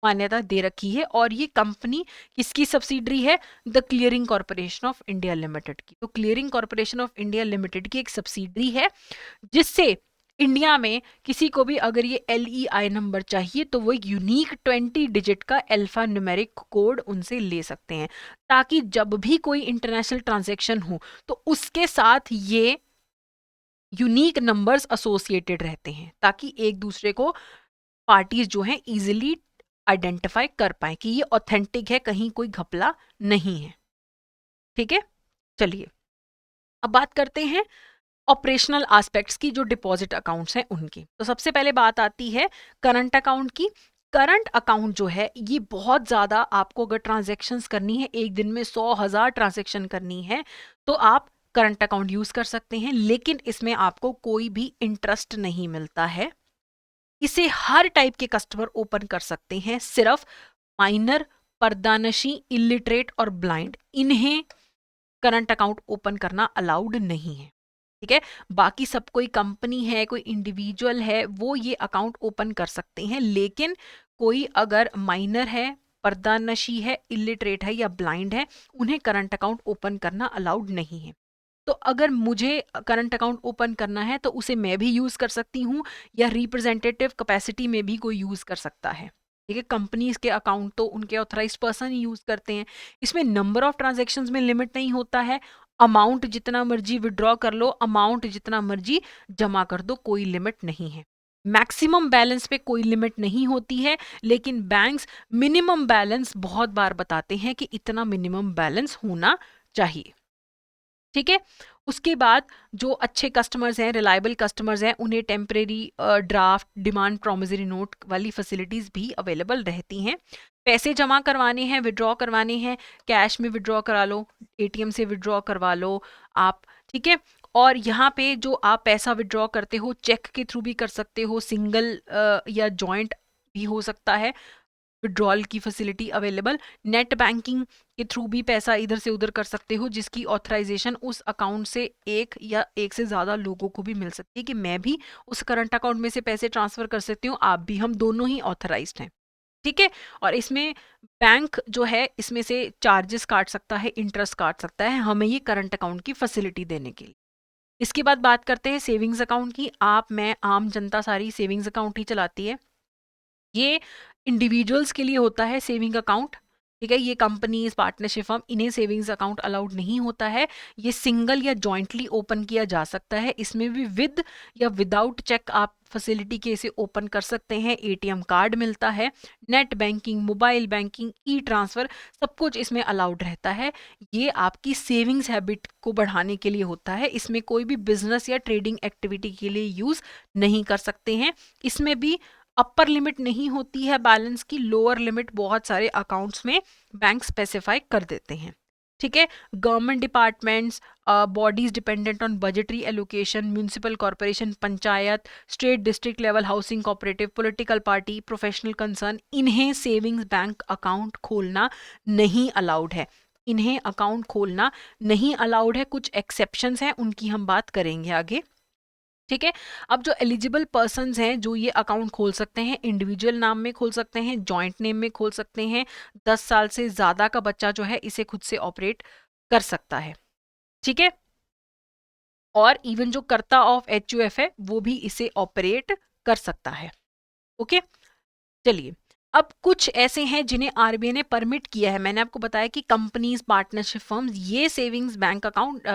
मान्यता दे रखी है, और ये कंपनी किसकी सब्सिडरी है? The clearing corporation of India limited की। तो clearing corporation of India limited की एक सब्सिडरी है जिससे इंडिया में किसी को भी अगर ये LEI नंबर चाहिए तो वो एक यूनिक 20 डिजिट का अल्फा न्यूमेरिक कोड उनसे ले सकते हैं, ताकि जब भी कोई इंटरनेशनल ट्रांजैक्शन हो तो उसके साथ ये यूनिक नंबर्स एसोसिएटेड रहते हैं, ताकि एक दूसरे को पार्टीज जो हैं इजीली आइडेंटिफाई कर पाए कि ये ऑथेंटिक है, कहीं कोई घपला नहीं है। ठीक है, चलिए अब बात करते हैं ऑपरेशनल एस्पेक्ट्स की, जो डिपॉजिट अकाउंट्स हैं उनकी। तो सबसे पहले बात आती है करंट अकाउंट की। करंट अकाउंट जो है ये बहुत ज़्यादा, आपको अगर ट्रांजैक्शंस करनी है, एक दिन में 100,000 ट्रांजैक्शन करनी है, तो आप करंट अकाउंट यूज़ कर सकते हैं, लेकिन इसमें आपको कोई भी इंटरेस्ट नहीं मिलता है। इसे हर टाइप के कस्टमर ओपन कर सकते हैं, सिर्फ माइनर, पर्दानशी, इलिटरेट और ब्लाइंड, इन्हें करंट अकाउंट ओपन करना अलाउड नहीं है। ठीक है, बाकी सब, कोई कंपनी है, कोई इंडिविजुअल है, वो ये अकाउंट ओपन कर सकते हैं, लेकिन कोई अगर माइनर है, पर्दानशी है, इलिटरेट है या ब्लाइंड है, उन्हें करंट अकाउंट ओपन करना अलाउड नहीं है। तो अगर मुझे करंट अकाउंट ओपन करना है तो उसे मैं भी यूज़ कर सकती हूँ, या रिप्रेजेंटेटिव कैपेसिटी में भी कोई यूज़ कर सकता है। ठीक है, कंपनीज के अकाउंट तो उनके ऑथराइज्ड पर्सन ही यूज़ करते हैं। इसमें नंबर ऑफ ट्रांजैक्शंस में लिमिट नहीं होता है, अमाउंट जितना मर्जी विड्रॉ कर लो, अमाउंट जितना मर्जी जमा कर दो, कोई लिमिट नहीं है। मैक्सिमम बैलेंस पे कोई लिमिट नहीं होती है, लेकिन बैंक्स मिनिमम बैलेंस बहुत बार बताते हैं कि इतना मिनिमम बैलेंस होना चाहिए। ठीक है, उसके बाद जो अच्छे कस्टमर्स हैं, रिलायबल कस्टमर्स हैं, उन्हें temporary draft, demand promissory note वाली फैसिलिटीज़ भी अवेलेबल रहती हैं। पैसे जमा करवाने हैं, विड्रॉ करवाने हैं, कैश में विड्रॉ करा लो, ATM से विड्रॉ करवा लो आप। ठीक है, और यहाँ पे जो आप पैसा विड्रॉ करते हो, चेक के थ्रू भी कर सकते हो, सिंगल या जॉइंट भी हो सकता है, विड्रॉल की फैसिलिटी अवेलेबल। नेट बैंकिंग के थ्रू भी पैसा इधर से उधर कर सकते हो, जिसकी ऑथराइजेशन उस अकाउंट से एक या एक से ज़्यादा लोगों को भी मिल सकती है, कि मैं भी उस करंट अकाउंट में से पैसे ट्रांसफ़र कर सकती हूँ, आप भी, हम दोनों ही ऑथराइज्ड हैं। ठीक है, और इसमें बैंक जो है इसमें से चार्जेस काट सकता है, इंटरेस्ट काट सकता है, हमें ये करंट अकाउंट की फैसिलिटी देने के लिए। इसके बाद बात करते हैं सेविंग्स अकाउंट की। आप, मैं, आम जनता सारी सेविंग्स अकाउंट ही चलाती है। ये इंडिविजुअल्स के लिए होता है सेविंग अकाउंट। ठीक है, ये कंपनीज, पार्टनरशिप फर्म, इन्हें सेविंग्स अकाउंट अलाउड नहीं होता है। ये सिंगल या जॉइंटली ओपन किया जा सकता है, इसमें भी विद या विदाउट चेक आप फैसिलिटी के इसे ओपन कर सकते हैं। एटीएम कार्ड मिलता है, नेट बैंकिंग, मोबाइल बैंकिंग, ई ट्रांसफर, सब कुछ इसमें अलाउड रहता है। ये आपकी सेविंग्स हैबिट को बढ़ाने के लिए होता है, इसमें कोई भी बिजनेस या ट्रेडिंग एक्टिविटी के लिए यूज नहीं कर सकते हैं। इसमें भी अपर लिमिट नहीं होती है बैलेंस की, लोअर लिमिट बहुत सारे अकाउंट्स में बैंक स्पेसिफाई कर देते हैं। ठीक है, government departments, bodies dependent on budgetary allocation, municipal corporation, panchayat, state district level housing cooperative, political party, professional concern, इन्हें सेविंग्स बैंक अकाउंट खोलना नहीं अलाउड है। इन्हें अकाउंट खोलना नहीं अलाउड है, कुछ एक्सेप्शंस हैं, उनकी हम बात करेंगे आगे। ठीक है, अब जो एलिजिबल पर्सन्स हैं जो ये अकाउंट खोल सकते हैं, इंडिविजुअल नाम में खोल सकते हैं, जॉइंट नेम में खोल सकते हैं, 10 साल से ज्यादा का बच्चा जो है इसे खुद से ऑपरेट कर सकता है। ठीक है, और इवन जो कर्ता ऑफ एचयूएफ है वो भी इसे ऑपरेट कर सकता है। ओके, चलिए, अब कुछ ऐसे हैं जिन्हें आरबीआई ने परमिट किया है। मैंने आपको बताया कि कंपनीज, पार्टनरशिप फर्म्स ये सेविंग्स बैंक अकाउंट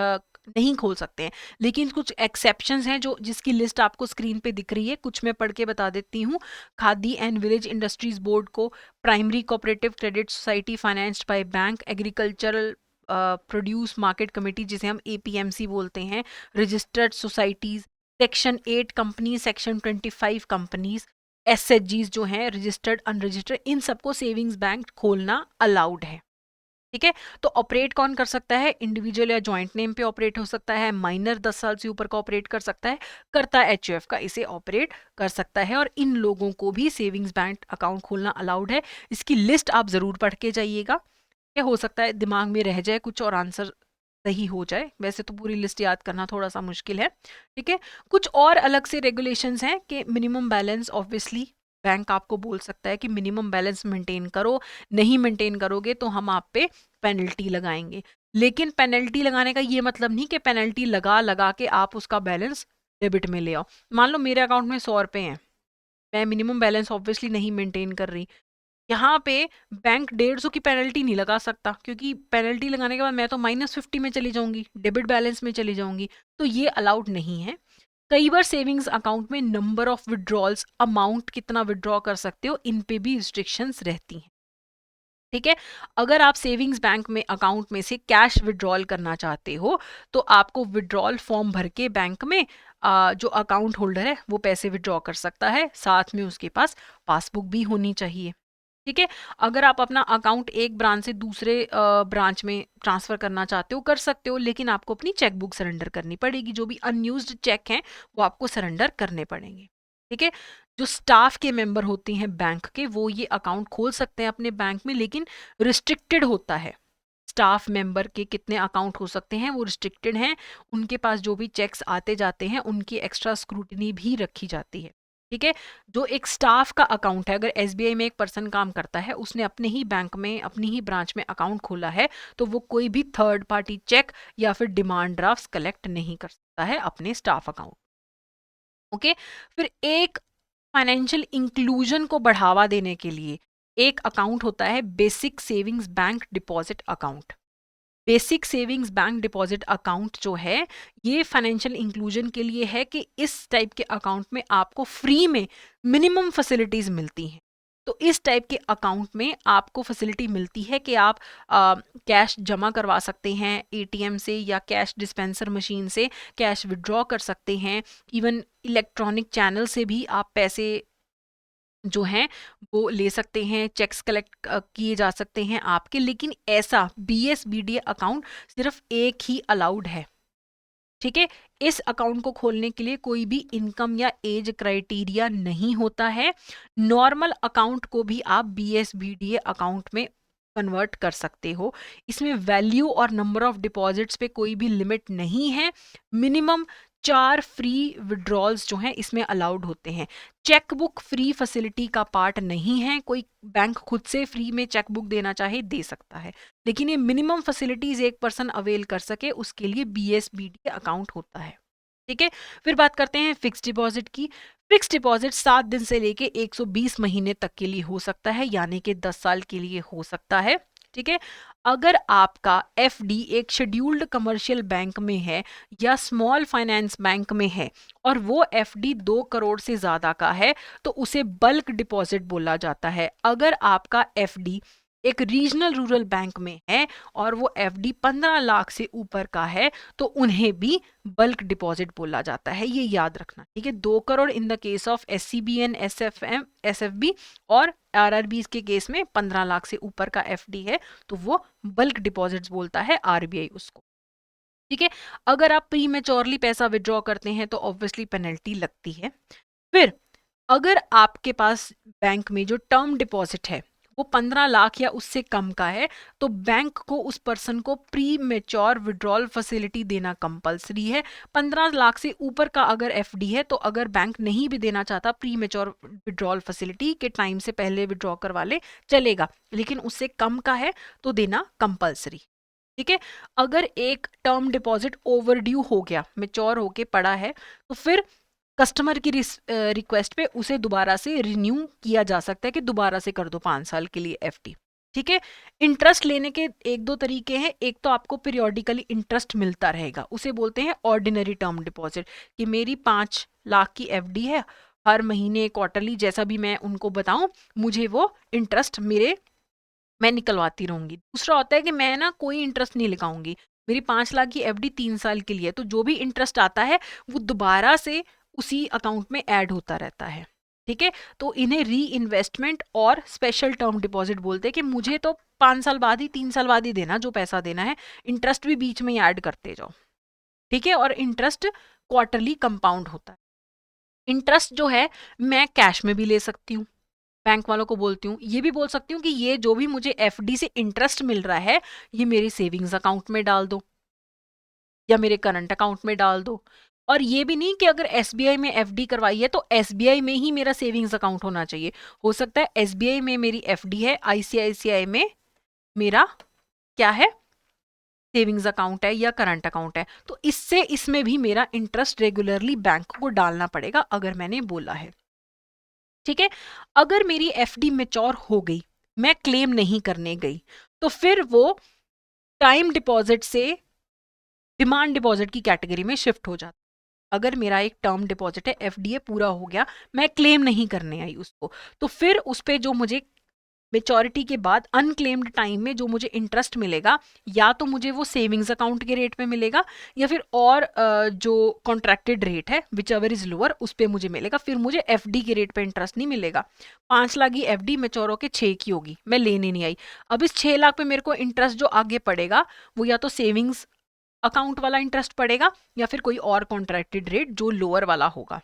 नहीं खोल सकते हैं, लेकिन कुछ एक्सेप्शंस हैं जो जिसकी लिस्ट आपको स्क्रीन पे दिख रही है, कुछ मैं पढ़ के बता देती हूँ। Khadi and village industries board को, primary cooperative credit society financed by bank, agricultural produce market committee जिसे हम एपीएमसी बोलते हैं, registered societies, section 8 company, section 25 companies, एसएचजीज जो हैं रजिस्टर्ड, अनरजिस्टर्ड, इन सबको सेविंग्स बैंक खोलना अलाउड है। ठीक है, तो ऑपरेट कौन कर सकता है? इंडिविजुअल या जॉइंट नेम पे ऑपरेट हो सकता है, माइनर 10 साल से ऊपर का ऑपरेट कर सकता है, कर्ता एचयूएफ का इसे ऑपरेट कर सकता है, और इन लोगों को भी सेविंग्स बैंक अकाउंट खोलना अलाउड है। इसकी लिस्ट आप जरूर पढ़ के जाइएगा, क्या हो सकता है दिमाग में रह जाए कुछ और आंसर सही हो जाए, वैसे तो पूरी लिस्ट याद करना थोड़ा सा मुश्किल है। ठीक है, कुछ और अलग से रेगुलेशंस हैं कि मिनिमम बैलेंस, ऑब्वियसली बैंक आपको बोल सकता है कि मिनिमम बैलेंस मेंटेन करो, नहीं मेंटेन करोगे तो हम आप पे पेनल्टी लगाएंगे। लेकिन पेनल्टी लगाने का ये मतलब नहीं कि पेनल्टी लगा लगा के आप उसका बैलेंस डेबिट में ले आओ। मान लो मेरे अकाउंट में 100 रुपए हैं, मैं मिनिमम बैलेंस ऑब्वियसली नहीं मेंटेन कर रही, यहाँ पे बैंक 150 की पेनल्टी नहीं लगा सकता, क्योंकि पेनल्टी लगाने के बाद मैं तो -50 में चली जाऊंगी, डेबिट बैलेंस में चली जाऊंगी, तो ये अलाउड नहीं है। कई बार सेविंग्स अकाउंट में नंबर ऑफ विड्रॉल्स, अमाउंट कितना विड्रॉ कर सकते हो, इन पे भी रिस्ट्रिक्शंस रहती हैं। ठीक है, अगर आप सेविंग्स बैंक में अकाउंट में से कैश विड्रॉल करना चाहते हो तो आपको विड्रॉल फॉर्म भर के बैंक में जो अकाउंट होल्डर है वो पैसे विड्रॉ कर सकता है, साथ में उसके पास पासबुक भी होनी चाहिए। ठीक है, अगर आप अपना अकाउंट एक ब्रांच से दूसरे ब्रांच में ट्रांसफर करना चाहते हो कर सकते हो, लेकिन आपको अपनी चेकबुक सरेंडर करनी पड़ेगी, जो भी अनयूज्ड चेक हैं वो आपको सरेंडर करने पड़ेंगे। ठीक है, जो स्टाफ के मेंबर होते हैं बैंक के वो ये अकाउंट खोल सकते हैं अपने बैंक में, लेकिन रिस्ट्रिक्टेड होता है। स्टाफ मेंबर के कितने अकाउंट हो सकते हैं वो रिस्ट्रिक्टेड हैं, उनके पास जो भी चेक्स आते जाते हैं उनकी एक्स्ट्रा स्क्रूटनी भी रखी जाती है। ठीक है, जो एक स्टाफ का अकाउंट है, अगर एसबीआई में एक पर्सन काम करता है, उसने अपने ही बैंक में अपनी ही ब्रांच में अकाउंट खोला है, तो वो कोई भी थर्ड पार्टी चेक या फिर डिमांड ड्राफ्ट कलेक्ट नहीं कर सकता है अपने स्टाफ अकाउंट। ओके, फिर एक फाइनेंशियल इंक्लूजन को बढ़ावा देने के लिए एक अकाउंट होता है basic savings bank deposit account. Basic savings bank deposit account जो है ये फाइनेंशियल इंक्लूजन के लिए है कि इस टाइप के अकाउंट में आपको फ्री में मिनिमम फैसिलिटीज मिलती हैं। तो इस टाइप के अकाउंट में आपको फैसिलिटी मिलती है कि आप कैश जमा करवा सकते हैं एटीएम से या कैश डिस्पेंसर मशीन से कैश विड्रॉ कर सकते हैं, इवन इलेक्ट्रॉनिक चैनल से भी आप पैसे जो हैं वो ले सकते हैं, चेक्स कलेक्ट किए जा सकते हैं आपके। लेकिन ऐसा बीएसबीडीए अकाउंट सिर्फ एक ही अलाउड है। ठीक है, इस अकाउंट को खोलने के लिए कोई भी इनकम या एज क्राइटेरिया नहीं होता है। नॉर्मल अकाउंट को भी आप बीएसबीडीए अकाउंट में कन्वर्ट कर सकते हो। इसमें वैल्यू और नंबर ऑफ डिपॉजिट्स पे कोई भी लिमिट नहीं है। मिनिमम 4 फ्री विड्रॉल्स जो हैं इसमें अलाउड होते हैं। चेकबुक फ्री फैसिलिटी का पार्ट नहीं है, कोई बैंक खुद से फ्री में चेकबुक देना चाहे दे सकता है, लेकिन ये मिनिमम फैसिलिटीज एक पर्सन अवेल कर सके उसके लिए बीएसबीडी अकाउंट होता है। ठीक है, फिर बात करते हैं फिक्स डिपॉजिट की। फिक्स डिपॉजिट 7 दिन से लेके 120 महीने तक के लिए हो सकता है, यानी कि 10 साल के लिए हो सकता है। ठीक है। अगर आपका एफडी एक शेड्यूल्ड कमर्शियल बैंक में है या स्मॉल फाइनेंस बैंक में है और वो एफडी 2 करोड़ से ज्यादा का है तो उसे बल्क डिपॉजिट बोला जाता है। अगर आपका एफडी एक रीजनल रूरल बैंक में है और वो एफडी 15 लाख से ऊपर का है तो उन्हें भी बल्क डिपॉजिट बोला जाता है, ये याद रखना, ठीक है। 2 crore in the case of SCBN, SFM, SFB, और आरआरबी के केस में 15 लाख से ऊपर का एफडी है तो वो बल्क डिपॉजिट्स बोलता है आरबीआई उसको, ठीक है। अगर आप प्री मेच्योरली पैसा विड्रॉ करते हैं तो ऑब्वियसली पेनल्टी लगती है। फिर अगर आपके पास बैंक में जो टर्म डिपॉजिट है वो 15 लाख या उससे कम का है तो बैंक को उस पर्सन को प्री मेच्योर विड्रॉल फैसिलिटी देना कंपलसरी है। 15 लाख से ऊपर का अगर एफडी है तो अगर बैंक नहीं भी देना चाहता प्री मेच्योर विड्रॉल फैसिलिटी के टाइम से पहले विड्रॉ करवा ले चलेगा, लेकिन उससे कम का है तो देना कंपलसरी, ठीक है। अगर एक टर्म डिपॉजिट ओवर ड्यू हो गया, मेच्योर होके पड़ा है, तो फिर कस्टमर की रिक्वेस्ट पे उसे दोबारा से रिन्यू किया जा सकता है कि दोबारा से कर दो 5 साल के लिए एफडी, ठीक है। इंटरेस्ट लेने के एक दो तरीके हैं। एक तो आपको पीरियोडिकली इंटरेस्ट मिलता रहेगा, उसे बोलते हैं ऑर्डिनरी टर्म डिपॉजिट, कि मेरी 5 लाख की एफडी है, हर महीने क्वार्टरली जैसा भी मैं उनको बताऊं मुझे वो इंटरेस्ट मैं निकलवाती रहूंगी। दूसरा होता है कि मैं ना कोई इंटरेस्ट नहीं लगाऊंगी, मेरी 5 लाख की एफडी 3 साल के लिए, तो जो भी इंटरेस्ट आता है वो दोबारा से उसी अकाउंट में ऐड होता रहता है, ठीक है। तो इन्हें री इन्वेस्टमेंट और स्पेशल टर्म डिपॉजिट बोलते हैं कि मुझे तो 5 साल बाद ही 3 साल बाद ही देना जो पैसा देना है, इंटरेस्ट भी बीच में ही ऐड करते जाओ, ठीक है। और इंटरेस्ट क्वार्टरली कंपाउंड होता है। इंटरेस्ट जो है मैं कैश में भी ले सकती हूँ, बैंक वालों को बोलती हूँ, ये भी बोल सकती हूँ कि ये जो भी मुझे एफडी से इंटरेस्ट मिल रहा है ये मेरे सेविंग्स अकाउंट में डाल दो या मेरे करंट अकाउंट में डाल दो। और ये भी नहीं कि अगर एसबीआई में एफडी करवाई है तो एसबीआई में ही मेरा सेविंग्स अकाउंट होना चाहिए। हो सकता है एसबीआई में मेरी एफडी है, आईसीआईसीआई में मेरा क्या है, सेविंग्स अकाउंट है या करंट अकाउंट है, तो इससे इसमें भी मेरा इंटरेस्ट रेगुलरली बैंक को डालना पड़ेगा अगर मैंने बोला है, ठीक है। अगर मेरी एफडी मेच्योर हो गई, मैं क्लेम नहीं करने गई, तो फिर वो टाइम डिपॉजिट से डिमांड डिपॉजिट की कैटेगरी में शिफ्ट हो जाता। अगर मेरा एक टर्म डिपॉजिट है, एफडीए पूरा हो गया, मैं क्लेम नहीं करने आई उसको, तो फिर उस पे जो मुझे मेच्योरिटी के बाद अनक्लेम्ड टाइम में जो मुझे इंटरेस्ट मिलेगा, या तो मुझे वो सेविंग्स अकाउंट के रेट पे मिलेगा या फिर और जो कॉन्ट्रैक्टेड रेट है विच एवर इज लोअर उस पर मुझे मिलेगा, फिर मुझे एफडी के रेट पे इंटरेस्ट नहीं मिलेगा। 5 लाख की एफडी मेच्योर होके 6 की होगी, मैं लेने नहीं आई, अब इस 6 लाख पे मेरे को इंटरेस्ट जो आगे पड़ेगा वो या तो सेविंग्स अकाउंट वाला इंटरेस्ट पड़ेगा या फिर कोई और कॉन्ट्रैक्टेड रेट जो लोअर वाला होगा,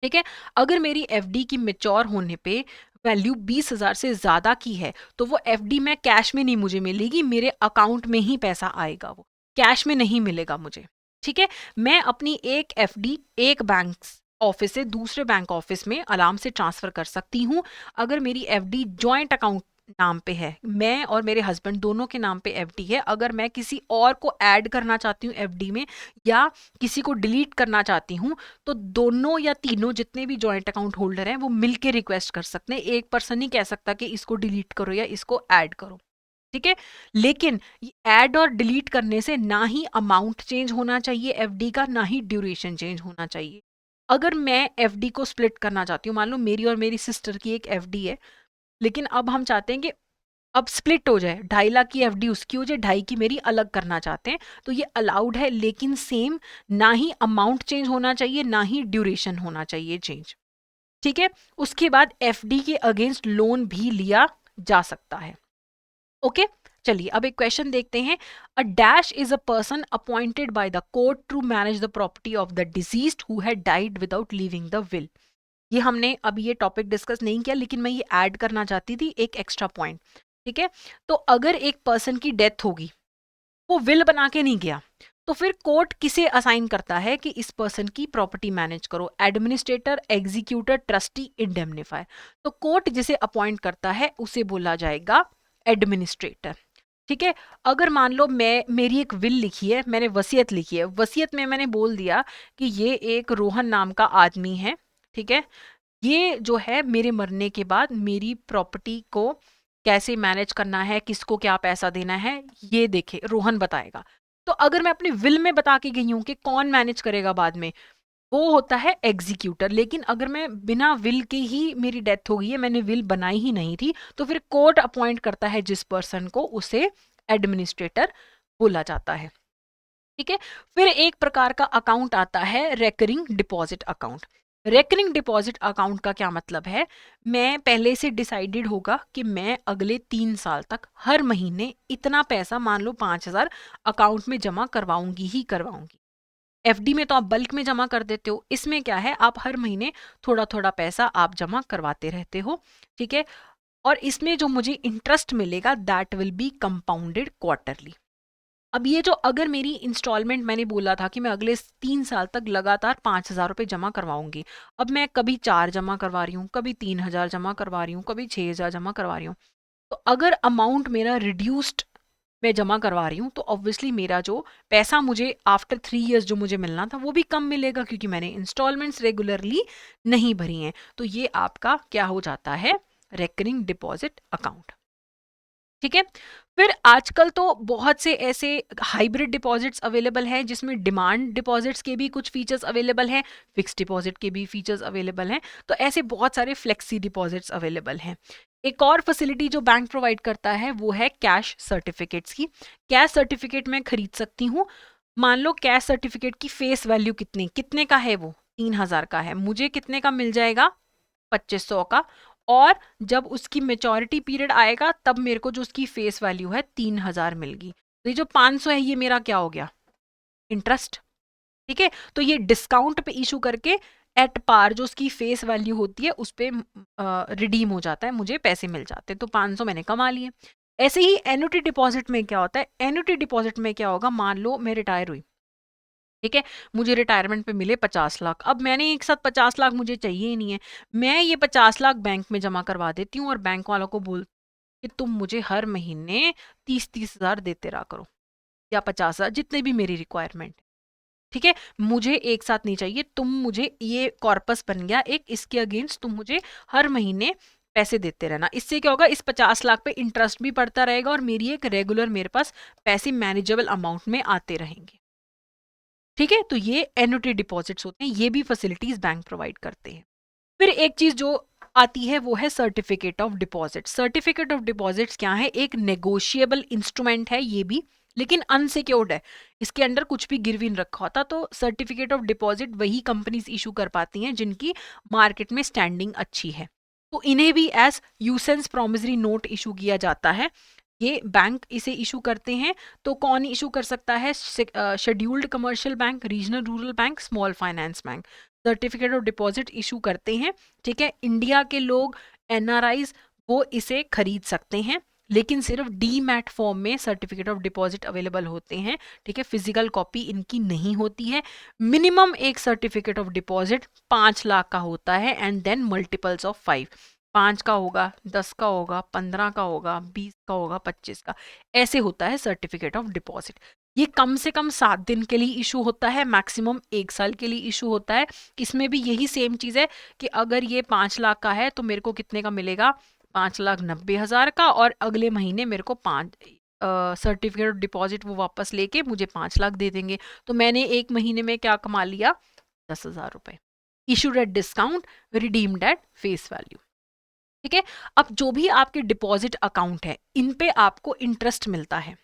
ठीक है। अगर मेरी एफडी की मेच्योर होने पे वैल्यू 20,000 से ज्यादा की है तो वो एफडी में कैश में नहीं मुझे मिलेगी, मेरे अकाउंट में ही पैसा आएगा, वो कैश में नहीं मिलेगा मुझे, ठीक है। मैं अपनी एक एफडी एक बैंक ऑफिस से दूसरे बैंक ऑफिस में आराम से ट्रांसफर कर सकती हूँ। अगर मेरी एफडी जॉइंट अकाउंट नाम पे है, मैं और मेरे हस्बैंड दोनों के नाम पे एफडी है, अगर मैं किसी और को ऐड करना चाहती हूँ एफडी में या किसी को डिलीट करना चाहती हूँ तो दोनों या तीनों जितने भी जॉइंट अकाउंट होल्डर हैं वो मिलके रिक्वेस्ट कर सकते हैं, एक पर्सन नहीं कह सकता कि इसको डिलीट करो या इसको ऐड करो, ठीक है। लेकिन ऐड और डिलीट करने से ना ही अमाउंट चेंज होना चाहिए एफडी का, ना ही ड्यूरेशन चेंज होना चाहिए। अगर मैं एफडी को स्प्लिट करना चाहती हूँ, मान लो मेरी और मेरी सिस्टर की एक एफडी है, लेकिन अब हम चाहते हैं कि अब स्प्लिट हो जाए, 2.5 लाख की एफडी उसकी हो जाए, 2.5 की मेरी अलग करना चाहते हैं, तो ये अलाउड है, लेकिन सेम ना ही अमाउंट चेंज होना चाहिए ना ही ड्यूरेशन होना चाहिए चेंज, ठीक है। उसके बाद एफडी के अगेंस्ट लोन भी लिया जा सकता है, ओके। चलिए अब एक क्वेश्चन देखते हैं। A dash is a person appointed by the court to manage the property of the deceased who had died without leaving the will. ये हमने अभी ये टॉपिक डिस्कस नहीं किया लेकिन मैं ये ऐड करना चाहती थी एक एक्स्ट्रा पॉइंट, ठीक है। तो अगर एक पर्सन की डेथ होगी, वो विल बना के नहीं गया, तो फिर कोर्ट किसे असाइन करता है कि इस पर्सन की प्रॉपर्टी मैनेज करो, एडमिनिस्ट्रेटर, एग्जीक्यूटर, ट्रस्टी, इंडेमनिफायर। तो कोर्ट जिसे अपॉइंट करता है उसे बोला जाएगा एडमिनिस्ट्रेटर, ठीक है। अगर मान लो मेरी एक विल लिखी है, मैंने वसीयत लिखी है, वसीयत में मैंने बोल दिया कि ये एक रोहन नाम का आदमी है, ठीक है, ये जो है मेरे मरने के बाद मेरी प्रॉपर्टी को कैसे मैनेज करना है, किसको क्या पैसा देना है, ये देखे रोहन बताएगा। तो अगर मैं अपने विल में बता के गई हूँ कि कौन मैनेज करेगा बाद में, वो होता है एग्जीक्यूटर। लेकिन अगर मैं बिना विल के ही, मेरी डेथ हो गई है, मैंने विल बनाई ही नहीं थी, तो फिर कोर्ट अपॉइंट करता है जिस पर्सन को, उसे एडमिनिस्ट्रेटर बोला जाता है। ठीक है। फिर एक प्रकार का अकाउंट आता है recurring deposit account. Recurring deposit account का क्या मतलब है, मैं पहले से डिसाइडेड होगा कि मैं अगले 3 साल तक हर महीने इतना पैसा, मान लो 5,000 अकाउंट में जमा करवाऊंगी ही करवाऊंगी। एफडी में तो आप बल्क में जमा कर देते हो, इसमें क्या है, आप हर महीने थोड़ा थोड़ा पैसा आप जमा करवाते रहते हो। ठीक है। और इसमें जो मुझे इंटरेस्ट मिलेगा that will be compounded quarterly. अब ये जो, अगर मेरी इंस्टॉलमेंट, मैंने बोला था कि मैं अगले 3 साल तक लगातार 5,000 रुपये जमा करवाऊंगी, अब मैं कभी 4 जमा करवा रही हूँ, कभी 3,000 जमा करवा रही हूँ, कभी 6,000 जमा करवा रही हूँ, तो अगर अमाउंट मेरा रिड्यूस्ड मैं जमा करवा रही हूँ, तो ऑब्वियसली मेरा जो पैसा मुझे आफ्टर 3 ईयर्स जो मुझे मिलना था वो भी कम मिलेगा, क्योंकि मैंने इंस्टॉलमेंट्स रेगुलरली नहीं भरी हैं। तो ये आपका क्या हो जाता है, रेकरिंग डिपॉजिट अकाउंट। ठीक है। फिर आजकल तो बहुत से ऐसे हाइब्रिड डिपॉजिट्स अवेलेबल हैं, जिसमें डिमांड डिपॉजिट्स के भी कुछ फीचर्स अवेलेबल हैं, फिक्स डिपॉजिट के भी फीचर्स अवेलेबल हैं। तो ऐसे बहुत सारे फ्लेक्सी डिपॉजिट्स अवेलेबल हैं। एक और फैसिलिटी जो बैंक प्रोवाइड करता है वो है कैश सर्टिफिकेट्स की। कैश सर्टिफिकेट मैं खरीद सकती हूँ। मान लो कैश सर्टिफिकेट की फेस वैल्यू कितने का है, वो 3,000 का है, मुझे कितने का मिल जाएगा, 2,500 का। और जब उसकी मेचोरिटी पीरियड आएगा तब मेरे को जो उसकी फेस वैल्यू है 3,000 मिलगी। तो ये जो 500 है ये मेरा क्या हो गया, इंटरेस्ट। ठीक है। तो ये डिस्काउंट पे इशू करके एट पार जो उसकी फेस वैल्यू होती है उस पे रिडीम हो जाता है, मुझे पैसे मिल जाते हैं। तो 500 मैंने कमा लिए। ऐसे ही एन्युटी डिपॉजिट में क्या होता है, एन्युटी डिपॉजिट में क्या होगा, मान लो मैं रिटायर हुई, ठीक है, मुझे रिटायरमेंट पे मिले 50 लाख। अब मैंने एक साथ 50 लाख मुझे चाहिए ही नहीं है, मैं ये 50 लाख बैंक में जमा करवा देती हूँ और बैंक वालों को बोल कि तुम मुझे हर महीने 30-30 हज़ार देते रहा करो, या 50,000, जितने भी मेरी रिक्वायरमेंट। ठीक है, मुझे एक साथ नहीं चाहिए, तुम मुझे, ये कॉर्पस बन गया एक, इसके अगेंस्ट तुम मुझे हर महीने पैसे देते रहना। इससे क्या होगा, इस 50 लाख पे इंटरेस्ट भी पड़ता रहेगा और मेरी एक रेगुलर, मेरे पास पैसे मैनेजेबल अमाउंट में आते रहेंगे। ठीक है। तो ये एन्युटी डिपॉजिट्स होते हैं, ये भी फैसिलिटीज बैंक प्रोवाइड करते हैं। फिर एक चीज जो आती है वो है certificate of deposit. Certificate of deposits क्या है, एक नेगोशिएबल इंस्ट्रूमेंट है ये भी, लेकिन अनसिक्योर्ड है, इसके अंदर कुछ भी गिरवी नहीं रखा होता। तो सर्टिफिकेट ऑफ डिपॉजिट वही कंपनीज इशू कर पाती हैं जिनकी मार्केट में स्टैंडिंग अच्छी है, तो इन्हें भी एज यूसेंस प्रोमिसरी नोट इशू किया जाता है। ये बैंक इसे इशू करते हैं। तो कौन इशू कर सकता है, scheduled commercial bank, regional rural bank, small finance bank certificate of deposit issue करते हैं। ठीक है। इंडिया के लोग, एनआरआईज, वो इसे खरीद सकते हैं, लेकिन सिर्फ डीमैट फॉर्म में सर्टिफिकेट ऑफ डिपॉजिट अवेलेबल होते हैं। ठीक है, फिजिकल कॉपी इनकी नहीं होती है। मिनिमम एक सर्टिफिकेट ऑफ डिपॉजिट 5 लाख का होता है, एंड देन मल्टीपल्स ऑफ 5, 5 का होगा, 10 का होगा, 15 का होगा, 20 का होगा, 25 का, ऐसे होता है सर्टिफिकेट ऑफ डिपॉजिट। ये कम से कम 7 दिन के लिए इशू होता है, मैक्सिमम 1 साल के लिए इशू होता है। इसमें भी यही सेम चीज़ है कि अगर ये 5 लाख का है तो मेरे को कितने का मिलेगा, 5,90,000 का, और अगले महीने मेरे को 5 सर्टिफिकेट ऑफ डिपॉजिट वो वापस लेके मुझे 5 लाख दे देंगे। तो मैंने एक महीने में क्या कमा लिया, 10,000 रुपये। Issued at discount, redeemed at face value. ठीक है। अब जो भी आपके डिपॉजिट अकाउंट है, इन पे आपको इंटरेस्ट मिलता है।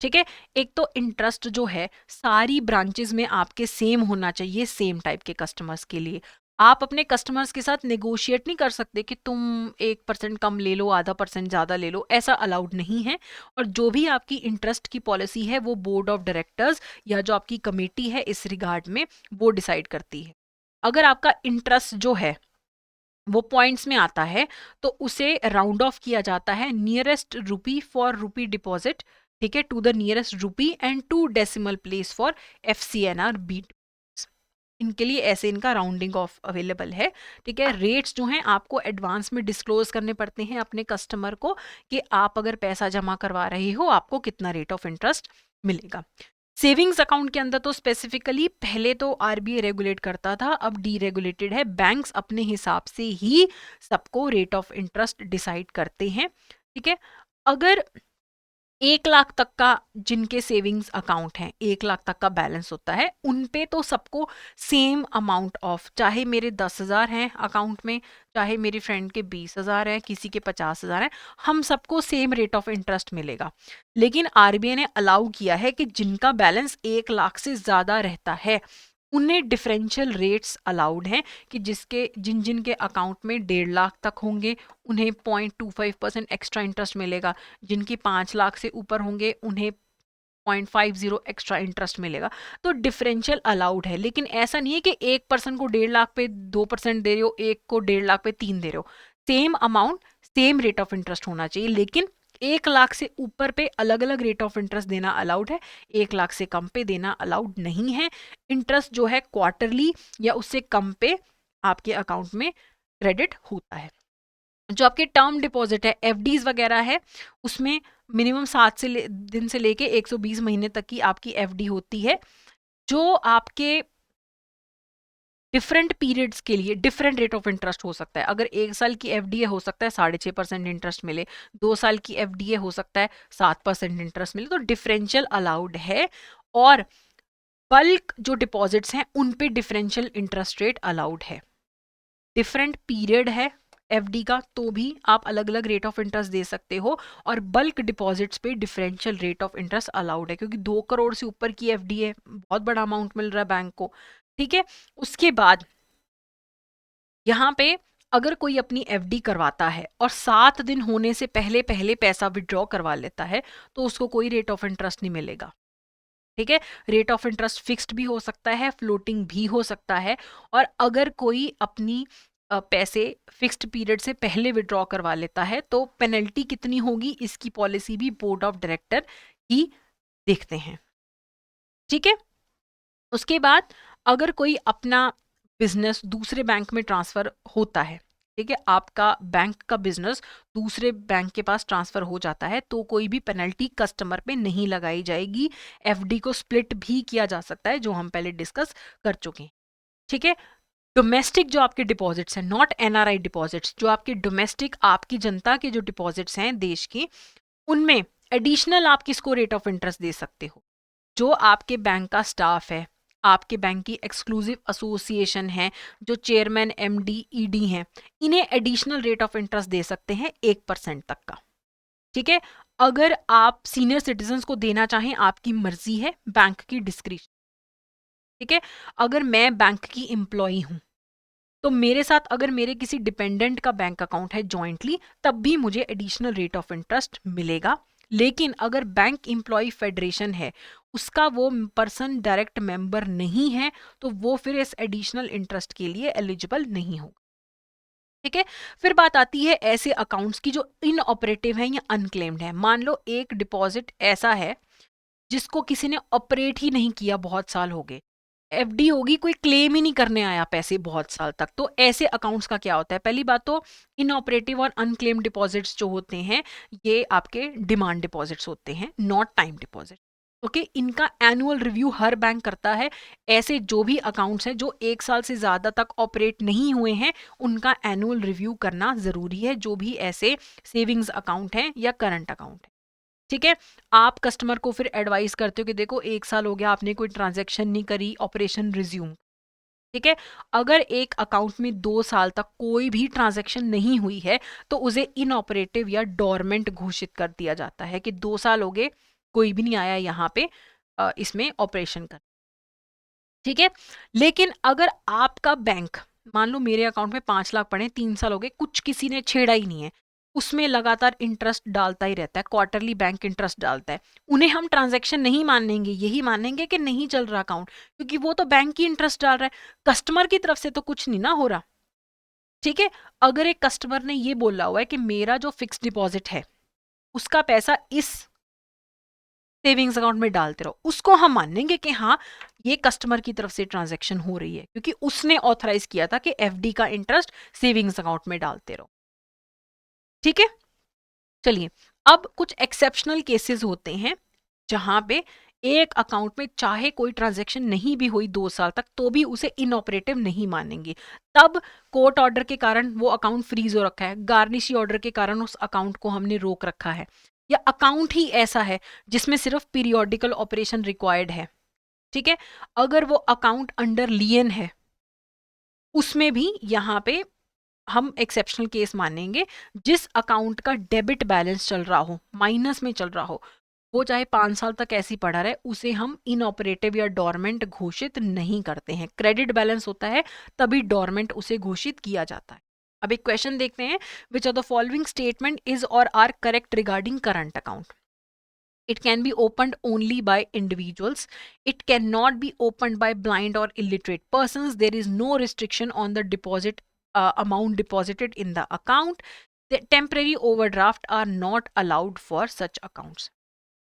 ठीक है। एक तो इंटरेस्ट जो है सारी ब्रांचेस में आपके सेम होना चाहिए, सेम टाइप के कस्टमर्स के लिए। आप अपने कस्टमर्स के साथ नेगोशिएट नहीं कर सकते कि तुम 1% कम ले लो, आधा % ज़्यादा ले लो, ऐसा अलाउड नहीं है। और जो भी आपकी इंटरेस्ट की पॉलिसी है वो बोर्ड ऑफ डायरेक्टर्स या जो आपकी कमेटी है इस रिगार्ड में वो डिसाइड करती है। अगर आपका इंटरेस्ट जो है वो पॉइंट्स में आता है तो उसे राउंड ऑफ किया जाता है नियरेस्ट रूपी फॉर रूपी डिपॉजिट, ठीक है, to the nearest rupee, and 2 decimal place for FCNR B. इनके लिए ऐसे इनका राउंडिंग ऑफ अवेलेबल है। ठीक है। रेट्स जो हैं आपको एडवांस में डिस्क्लोज करने पड़ते हैं अपने कस्टमर को कि आप अगर पैसा जमा करवा रहे हो आपको कितना रेट ऑफ इंटरेस्ट मिलेगा। सेविंग्स अकाउंट के अंदर तो स्पेसिफिकली पहले तो RBI रेगुलेट करता था, अब डीरेगुलेटेड है। बैंक्स अपने हिसाब से ही सबको रेट ऑफ इंटरेस्ट डिसाइड करते हैं। ठीक है। अगर 1 लाख तक का जिनके सेविंग्स अकाउंट हैं, 1 लाख तक का बैलेंस होता है, उन पे तो सबको सेम अमाउंट ऑफ, चाहे मेरे 10,000 हैं अकाउंट में, चाहे मेरी फ्रेंड के 20,000 है, किसी के 50,000 है, हम सबको सेम रेट ऑफ इंटरेस्ट मिलेगा। लेकिन आरबीआई ने अलाउ किया है कि जिनका बैलेंस 1 लाख से ज्यादा रहता है उन्हें डिफरेंशियल रेट्स अलाउड हैं, कि जिसके जिन जिन के अकाउंट में 1.5 लाख तक होंगे उन्हें 0.25% एक्स्ट्रा इंटरेस्ट मिलेगा, जिनकी 5 लाख से ऊपर होंगे उन्हें 0.50 एक्स्ट्रा इंटरेस्ट मिलेगा। तो डिफरेंशियल अलाउड है, लेकिन ऐसा नहीं है कि एक पर्सन को 1.5 लाख पे 2% दे रहे हो, एक को 1.5 लाख पे 3 दे रहे हो। Same amount same rate of interest होना चाहिए, लेकिन 1 लाख से ऊपर पे अलग अलग रेट ऑफ इंटरेस्ट देना अलाउड है, 1 लाख से कम पे देना अलाउड नहीं है। इंटरेस्ट जो है क्वार्टरली या उससे कम पे आपके अकाउंट में क्रेडिट होता है। जो आपके टर्म डिपॉजिट है, एफडीज वगैरह है, उसमें मिनिमम 7 दिन से लेके 120 महीने तक की आपकी एफडी होती है, जो आपके डिफरेंट पीरियड्स के लिए डिफरेंट रेट ऑफ इंटरेस्ट हो सकता है। अगर 1 साल की एफडी है, हो सकता है 6.5% इंटरेस्ट मिले, 2 साल की एफडी है, हो सकता है 7% इंटरेस्ट मिले। तो डिफरेंशियल अलाउड है, और बल्क जो डिपॉजिट्स हैं उन पे डिफरेंशियल इंटरेस्ट रेट अलाउड है। डिफरेंट पीरियड है एफडी का, तो भी आप अलग अलग रेट ऑफ इंटरेस्ट दे सकते हो, और बल्क डिपॉजिट्स पे differential rate of interest allowed है, क्योंकि 2 करोड़ से ऊपर की एफडी है, बहुत बड़ा अमाउंट मिल रहा है बैंक को। ठीक है। उसके बाद यहाँ पे अगर कोई अपनी एफडी करवाता है और 7 दिन होने से पहले पहले पैसा विड्रॉ करवा लेता है, तो उसको कोई रेट ऑफ इंटरेस्ट नहीं मिलेगा। ठीक है। रेट ऑफ इंटरेस्ट फिक्स्ड भी हो सकता है, फ्लोटिंग भी हो सकता है, और अगर कोई अपनी पैसे फिक्स्ड पीरियड से पहले विड्रॉ करवा लेता है तो पेनल्टी कितनी होगी, इसकी पॉलिसी भी बोर्ड ऑफ डायरेक्टर ही देखते हैं। ठीक है। उसके बाद अगर कोई अपना बिजनेस दूसरे बैंक में ट्रांसफर होता है, ठीक है, आपका बैंक का बिजनेस दूसरे बैंक के पास ट्रांसफर हो जाता है, तो कोई भी पेनल्टी कस्टमर पे नहीं लगाई जाएगी। एफडी को स्प्लिट भी किया जा सकता है, जो हम पहले डिस्कस कर चुके हैं। ठीक है। डोमेस्टिक जो आपके डिपॉजिट्स हैं, नॉट एनआरआई डिपॉजिट्स, जो आपके डोमेस्टिक आपकी जनता के जो डिपॉजिट्स हैं देश की, उनमें एडिशनल आप किसको रेट ऑफ इंटरेस्ट दे सकते हो? जो आपके बैंक का स्टाफ है, आपके बैंक की एक्सक्लूसिव एसोसिएशन है, जो चेयरमैन एमडी ईडी हैं, इन्हें एडिशनल रेट ऑफ इंटरेस्ट दे सकते हैं 1% तक का। ठीक है। अगर आप सीनियर सिटीजन्स को देना चाहें, आपकी मर्जी है, बैंक की डिस्क्रिप्शन। ठीक है। अगर मैं बैंक की एम्प्लॉई हूं, तो मेरे साथ अगर मेरे किसी डिपेंडेंट का बैंक अकाउंट है जॉइंटली, तब भी मुझे एडिशनल रेट ऑफ इंटरेस्ट मिलेगा। लेकिन अगर बैंक एम्प्लॉय फेडरेशन है, उसका वो पर्सन डायरेक्ट मेंबर नहीं है, तो वो फिर इस एडिशनल इंटरेस्ट के लिए एलिजिबल नहीं होगा। ठीक है। फिर बात आती है ऐसे अकाउंट्स की जो इनऑपरेटिव है या अनक्लेम्ड है। मान लो एक डिपॉजिट ऐसा है जिसको किसी ने ऑपरेट ही नहीं किया, बहुत साल हो गए, एफडी होगी, कोई क्लेम ही नहीं करने आया पैसे बहुत साल तक, तो ऐसे अकाउंट्स का क्या होता है? पहली बात तो इनऑपरेटिव और अनक्लेम डिपॉजिट्स जो होते हैं, ये आपके डिमांड डिपॉजिट्स होते हैं, नॉट टाइम डिपॉजिट। ओके। इनका एनुअल रिव्यू हर बैंक करता है। ऐसे जो भी अकाउंट्स हैं जो 1 साल से ज्यादा तक ऑपरेट नहीं हुए हैं, उनका एनुअल रिव्यू करना जरूरी है, जो भी ऐसे सेविंग्स अकाउंट हैं या करंट अकाउंट है। ठीक है। आप कस्टमर को फिर एडवाइस करते हो कि देखो 1 साल हो गया, आपने कोई ट्रांजैक्शन नहीं करी, ऑपरेशन रिज्यूम। ठीक है। अगर एक अकाउंट में 2 साल तक कोई भी ट्रांजैक्शन नहीं हुई है, तो उसे इनऑपरेटिव या डोरमेंट घोषित कर दिया जाता है, कि 2 साल हो गए, कोई भी नहीं आया यहाँ पे इसमें ऑपरेशन कर। ठीक है। लेकिन अगर आपका बैंक, मान लो मेरे अकाउंट में 5 लाख पड़े, 3 साल हो गए, कुछ किसी ने छेड़ा ही नहीं है, उसमें लगातार इंटरेस्ट डालता ही रहता है, क्वार्टरली बैंक इंटरेस्ट डालता है, उन्हें हम ट्रांजैक्शन नहीं मानेंगे, यही मानेंगे कि नहीं चल रहा अकाउंट, क्योंकि वो तो बैंक ही इंटरेस्ट डाल रहा है, कस्टमर की तरफ से तो कुछ नहीं ना हो रहा। ठीक है। अगर एक कस्टमर ने ये बोला हुआ है कि मेरा जो फिक्स डिपॉजिट है उसका पैसा इस सेविंग्स अकाउंट में डालते रहो, उसको हम मानेंगे कि हाँ, ये कस्टमर की तरफ से ट्रांजैक्शन हो रही है, क्योंकि उसने ऑथराइज किया था कि एफडी का इंटरेस्ट सेविंग्स अकाउंट में डालते रहो। ठीक है। चलिए, अब कुछ एक्सेप्शनल केसेस होते हैं जहां पे एक अकाउंट में चाहे कोई ट्रांजैक्शन नहीं भी हुई 2 साल तक तो भी उसे इनऑपरेटिव नहीं मानेंगे। तब कोर्ट ऑर्डर के कारण वो अकाउंट फ्रीज हो रखा है, गार्निशी ऑर्डर के कारण उस अकाउंट को हमने रोक रखा है, या अकाउंट ही ऐसा है जिसमें सिर्फ पीरियोडिकल ऑपरेशन रिक्वायर्ड है, ठीक है। अगर वो अकाउंट अंडर लियन है उसमें भी यहाँ पे हम एक्सेप्शनल केस मानेंगे। जिस अकाउंट का डेबिट बैलेंस चल रहा हो, माइनस में चल रहा हो, वो चाहे 5 साल तक ऐसी पड़ा रहे, उसे हम इनऑपरेटिव या डोरमेंट घोषित नहीं करते हैं। क्रेडिट बैलेंस होता है तभी डोरमेंट उसे घोषित किया जाता है। अब एक क्वेश्चन देखते हैं, which of the following statement is or are correct regarding current account. It can be opened only by individuals. It cannot be opened by blind or illiterate persons. There is no restriction on the deposit amount deposited in the account. The temporary overdraft are not allowed for such accounts.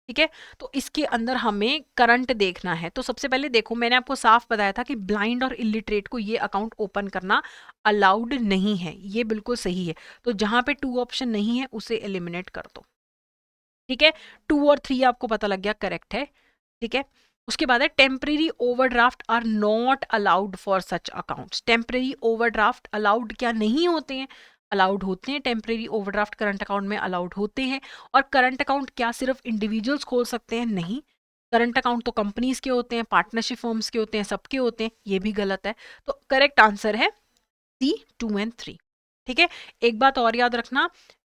ठीक है, तो इसके अंदर हमें current देखना है। तो सबसे पहले देखो, मैंने आपको साफ बताया था कि ब्लाइंड और इलिटरेट को ये अकाउंट ओपन करना अलाउड नहीं है, ये बिल्कुल सही है। तो जहां पे 2 ऑप्शन नहीं है उसे एलिमिनेट कर दो, ठीक है। 2 और 3 आपको पता लग गया करेक्ट है, ठीक है। उसके बाद है temporary overdraft are not allowed for such accounts. Temporary overdraft allowed क्या नहीं होते हैं? अलाउड होते हैं। टेम्परेरी ओवरड्राफ्ट करंट अकाउंट में अलाउड होते हैं। और करंट अकाउंट क्या सिर्फ इंडिविजुअल्स खोल सकते हैं? नहीं, करंट अकाउंट तो कंपनीज के होते हैं, पार्टनरशिप फर्म्स के होते हैं, सबके होते हैं। ये भी गलत है। तो करेक्ट आंसर है सी 2 एंड 3, ठीक है। एक बात और याद रखना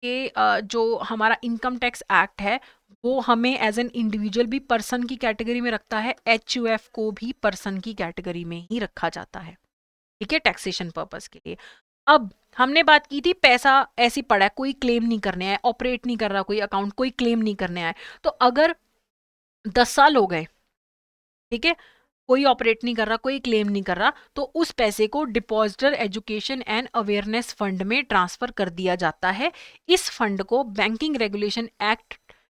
कि जो हमारा इनकम टैक्स एक्ट है वो हमें एज एन इंडिविजुअल भी पर्सन की कैटेगरी में रखता है, HUF को भी पर्सन की कैटेगरी में ही रखा जाता है, ठीक है, टैक्सेशन पर्पस के लिए। अब हमने बात की थी पैसा ऐसी पड़ा है, कोई क्लेम नहीं करने आए, ऑपरेट नहीं कर रहा कोई अकाउंट, कोई क्लेम नहीं करने आए। तो अगर 10 साल हो गए, ठीक है, कोई ऑपरेट नहीं कर रहा, कोई क्लेम नहीं कर रहा, तो उस पैसे को depositor education and awareness fund में ट्रांसफर कर दिया जाता है। इस फंड को बैंकिंग रेगुलेशन एक्ट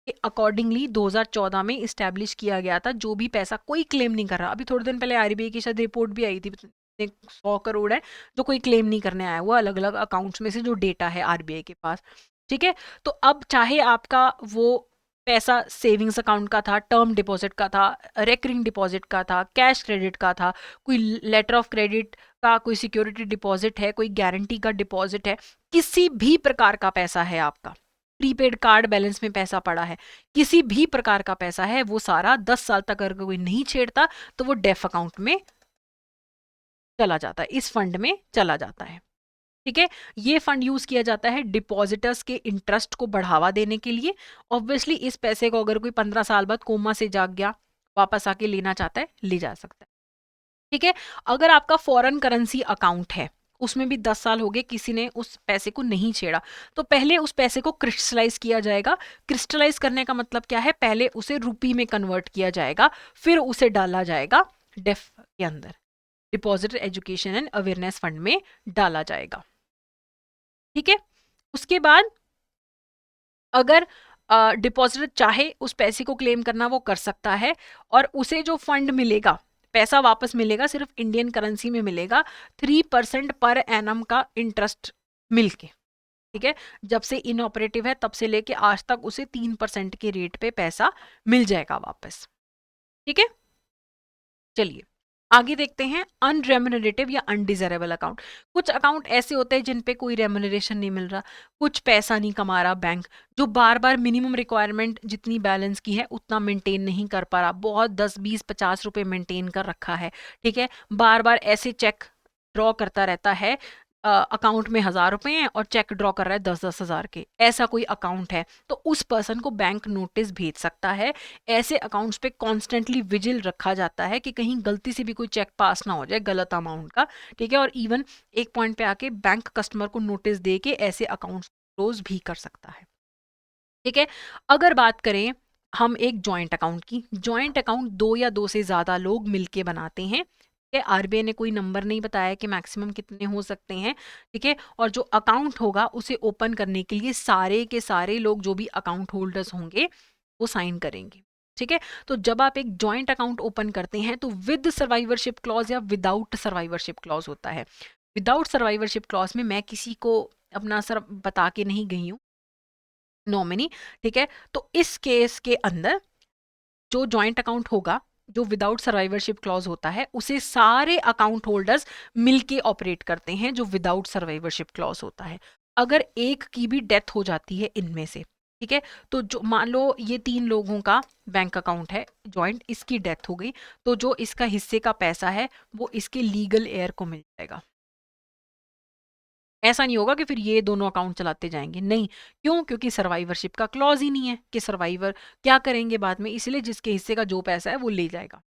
के अकॉर्डिंगली 2014 में इस्टेब्लिश किया गया था। जो भी पैसा कोई क्लेम नहीं कर रहा, अभी थोड़े दिन पहले RBI की शायद रिपोर्ट भी आई थी, 100 करोड़ है जो कोई क्लेम नहीं करने आया, वो अलग अलग अकाउंट्स में से जो डेटा है RBI के पास, ठीक है। तो अब चाहे आपका वो पैसा सेविंग्स अकाउंट का था, टर्म डिपॉजिट का था, रेकरिंग डिपॉजिट का था, कैश क्रेडिट का था, कोई लेटर ऑफ क्रेडिट का, कोई सिक्योरिटी डिपॉजिट है, कोई गारंटी का डिपॉजिट है, किसी भी प्रकार का पैसा है आपका, प्रीपेड कार्ड बैलेंस में पैसा पड़ा है, किसी भी प्रकार का पैसा है, वो सारा 10 साल तक अगर कोई नहीं छेड़ता तो वो डेफ अकाउंट में चला जाता है, इस फंड में चला जाता है, ठीक है। ये फंड यूज किया जाता है डिपॉजिटर्स के इंटरेस्ट को बढ़ावा देने के लिए। ऑब्वियसली इस पैसे को अगर कोई 15 साल बाद कोमा से जाग गया, वापस आके लेना चाहता है, ले जा सकता है, ठीक है। अगर आपका फॉरेन करेंसी अकाउंट है, उसमें भी 10 साल हो गए, किसी ने उस पैसे को नहीं छेड़ा, तो पहले उस पैसे को क्रिस्टलाइज किया जाएगा। क्रिस्टलाइज करने का मतलब क्या है? पहले उसे रुपी में कन्वर्ट किया जाएगा, फिर उसे डाला जाएगा डेफ के अंदर, depositor education and awareness fund में डाला जाएगा, ठीक है। उसके बाद अगर डिपॉजिटर चाहे उस पैसे को क्लेम करना, वो कर सकता है, और उसे जो फंड मिलेगा, पैसा वापस मिलेगा, सिर्फ इंडियन करेंसी में मिलेगा, 3% पर एनम का इंटरेस्ट मिलके, ठीक है। जब से इनऑपरेटिव है तब से लेके आज तक उसे 3% के रेट पे पैसा मिल जाएगा वापस, ठीक है। चलिए आगे देखते हैं अनरेम्यूनरेटिव या अनडिजरेबल अकाउंट। कुछ अकाउंट ऐसे होते हैं जिन पे कोई रेम्यूनरेशन नहीं मिल रहा, कुछ पैसा नहीं कमा रहा बैंक, जो बार बार मिनिमम रिक्वायरमेंट जितनी बैलेंस की है उतना मेंटेन नहीं कर पा रहा, बहुत 10 20 50 रुपए मेंटेन कर रखा है, ठीक है, बार बार ऐसे चेक ड्रॉ करता रहता है, अकाउंट में 1000 रुपए हैं और चेक ड्रॉ कर रहा है 10 10 हजार के, ऐसा कोई अकाउंट है तो उस पर्सन को बैंक नोटिस भेज सकता है। ऐसे अकाउंट्स पे कॉन्स्टेंटली विजिल रखा जाता है कि कहीं गलती से भी कोई चेक पास ना हो जाए गलत अमाउंट का, ठीक है। और इवन एक पॉइंट पे आके बैंक कस्टमर को नोटिस दे के ऐसे अकाउंट्स क्लोज भी कर सकता है, ठीक है। अगर बात करें हम एक जॉइंट अकाउंट की, जॉइंट अकाउंट 2 या 2 से ज्यादा लोग मिलके बनाते हैं, RBI ने कोई नंबर नहीं बताया कि मैक्सिमम कितने हो सकते हैं, ठीक है। और जो अकाउंट होगा उसे ओपन करने के लिए सारे के सारे लोग जो भी अकाउंट होल्डर्स होंगे वो साइन करेंगे, ठीक है। तो जब आप एक जॉइंट अकाउंट ओपन करते हैं तो विद सर्वाइवरशिप क्लॉज या विदाउट सर्वाइवरशिप क्लॉज होता है। विदाउट सर्वाइवरशिप क्लॉज में मैं किसी को अपना सर बता के नहीं गई हूँ, नॉमिनी, ठीक है। तो इस केस के अंदर जो जॉइंट अकाउंट होगा, जो विदाउट सर्वाइवरशिप क्लॉज होता है, उसे सारे अकाउंट होल्डर्स मिलके ऑपरेट करते हैं जो विदाउट सर्वाइवरशिप क्लॉज होता है। अगर एक की भी डेथ हो जाती है इनमें से, ठीक है, तो जो मान लो ये 3 लोगों का बैंक अकाउंट है जॉइंट, इसकी डेथ हो गई, तो जो इसका हिस्से का पैसा है वो इसके लीगल हेयर को मिल जाएगा। ऐसा नहीं होगा कि फिर ये दोनों अकाउंट चलाते जाएंगे, नहीं। क्यों? क्योंकि सर्वाइवरशिप का क्लॉज ही नहीं है कि सर्वाइवर क्या करेंगे बाद में, इसलिए जिसके हिस्से का जो पैसा है वो ले जाएगा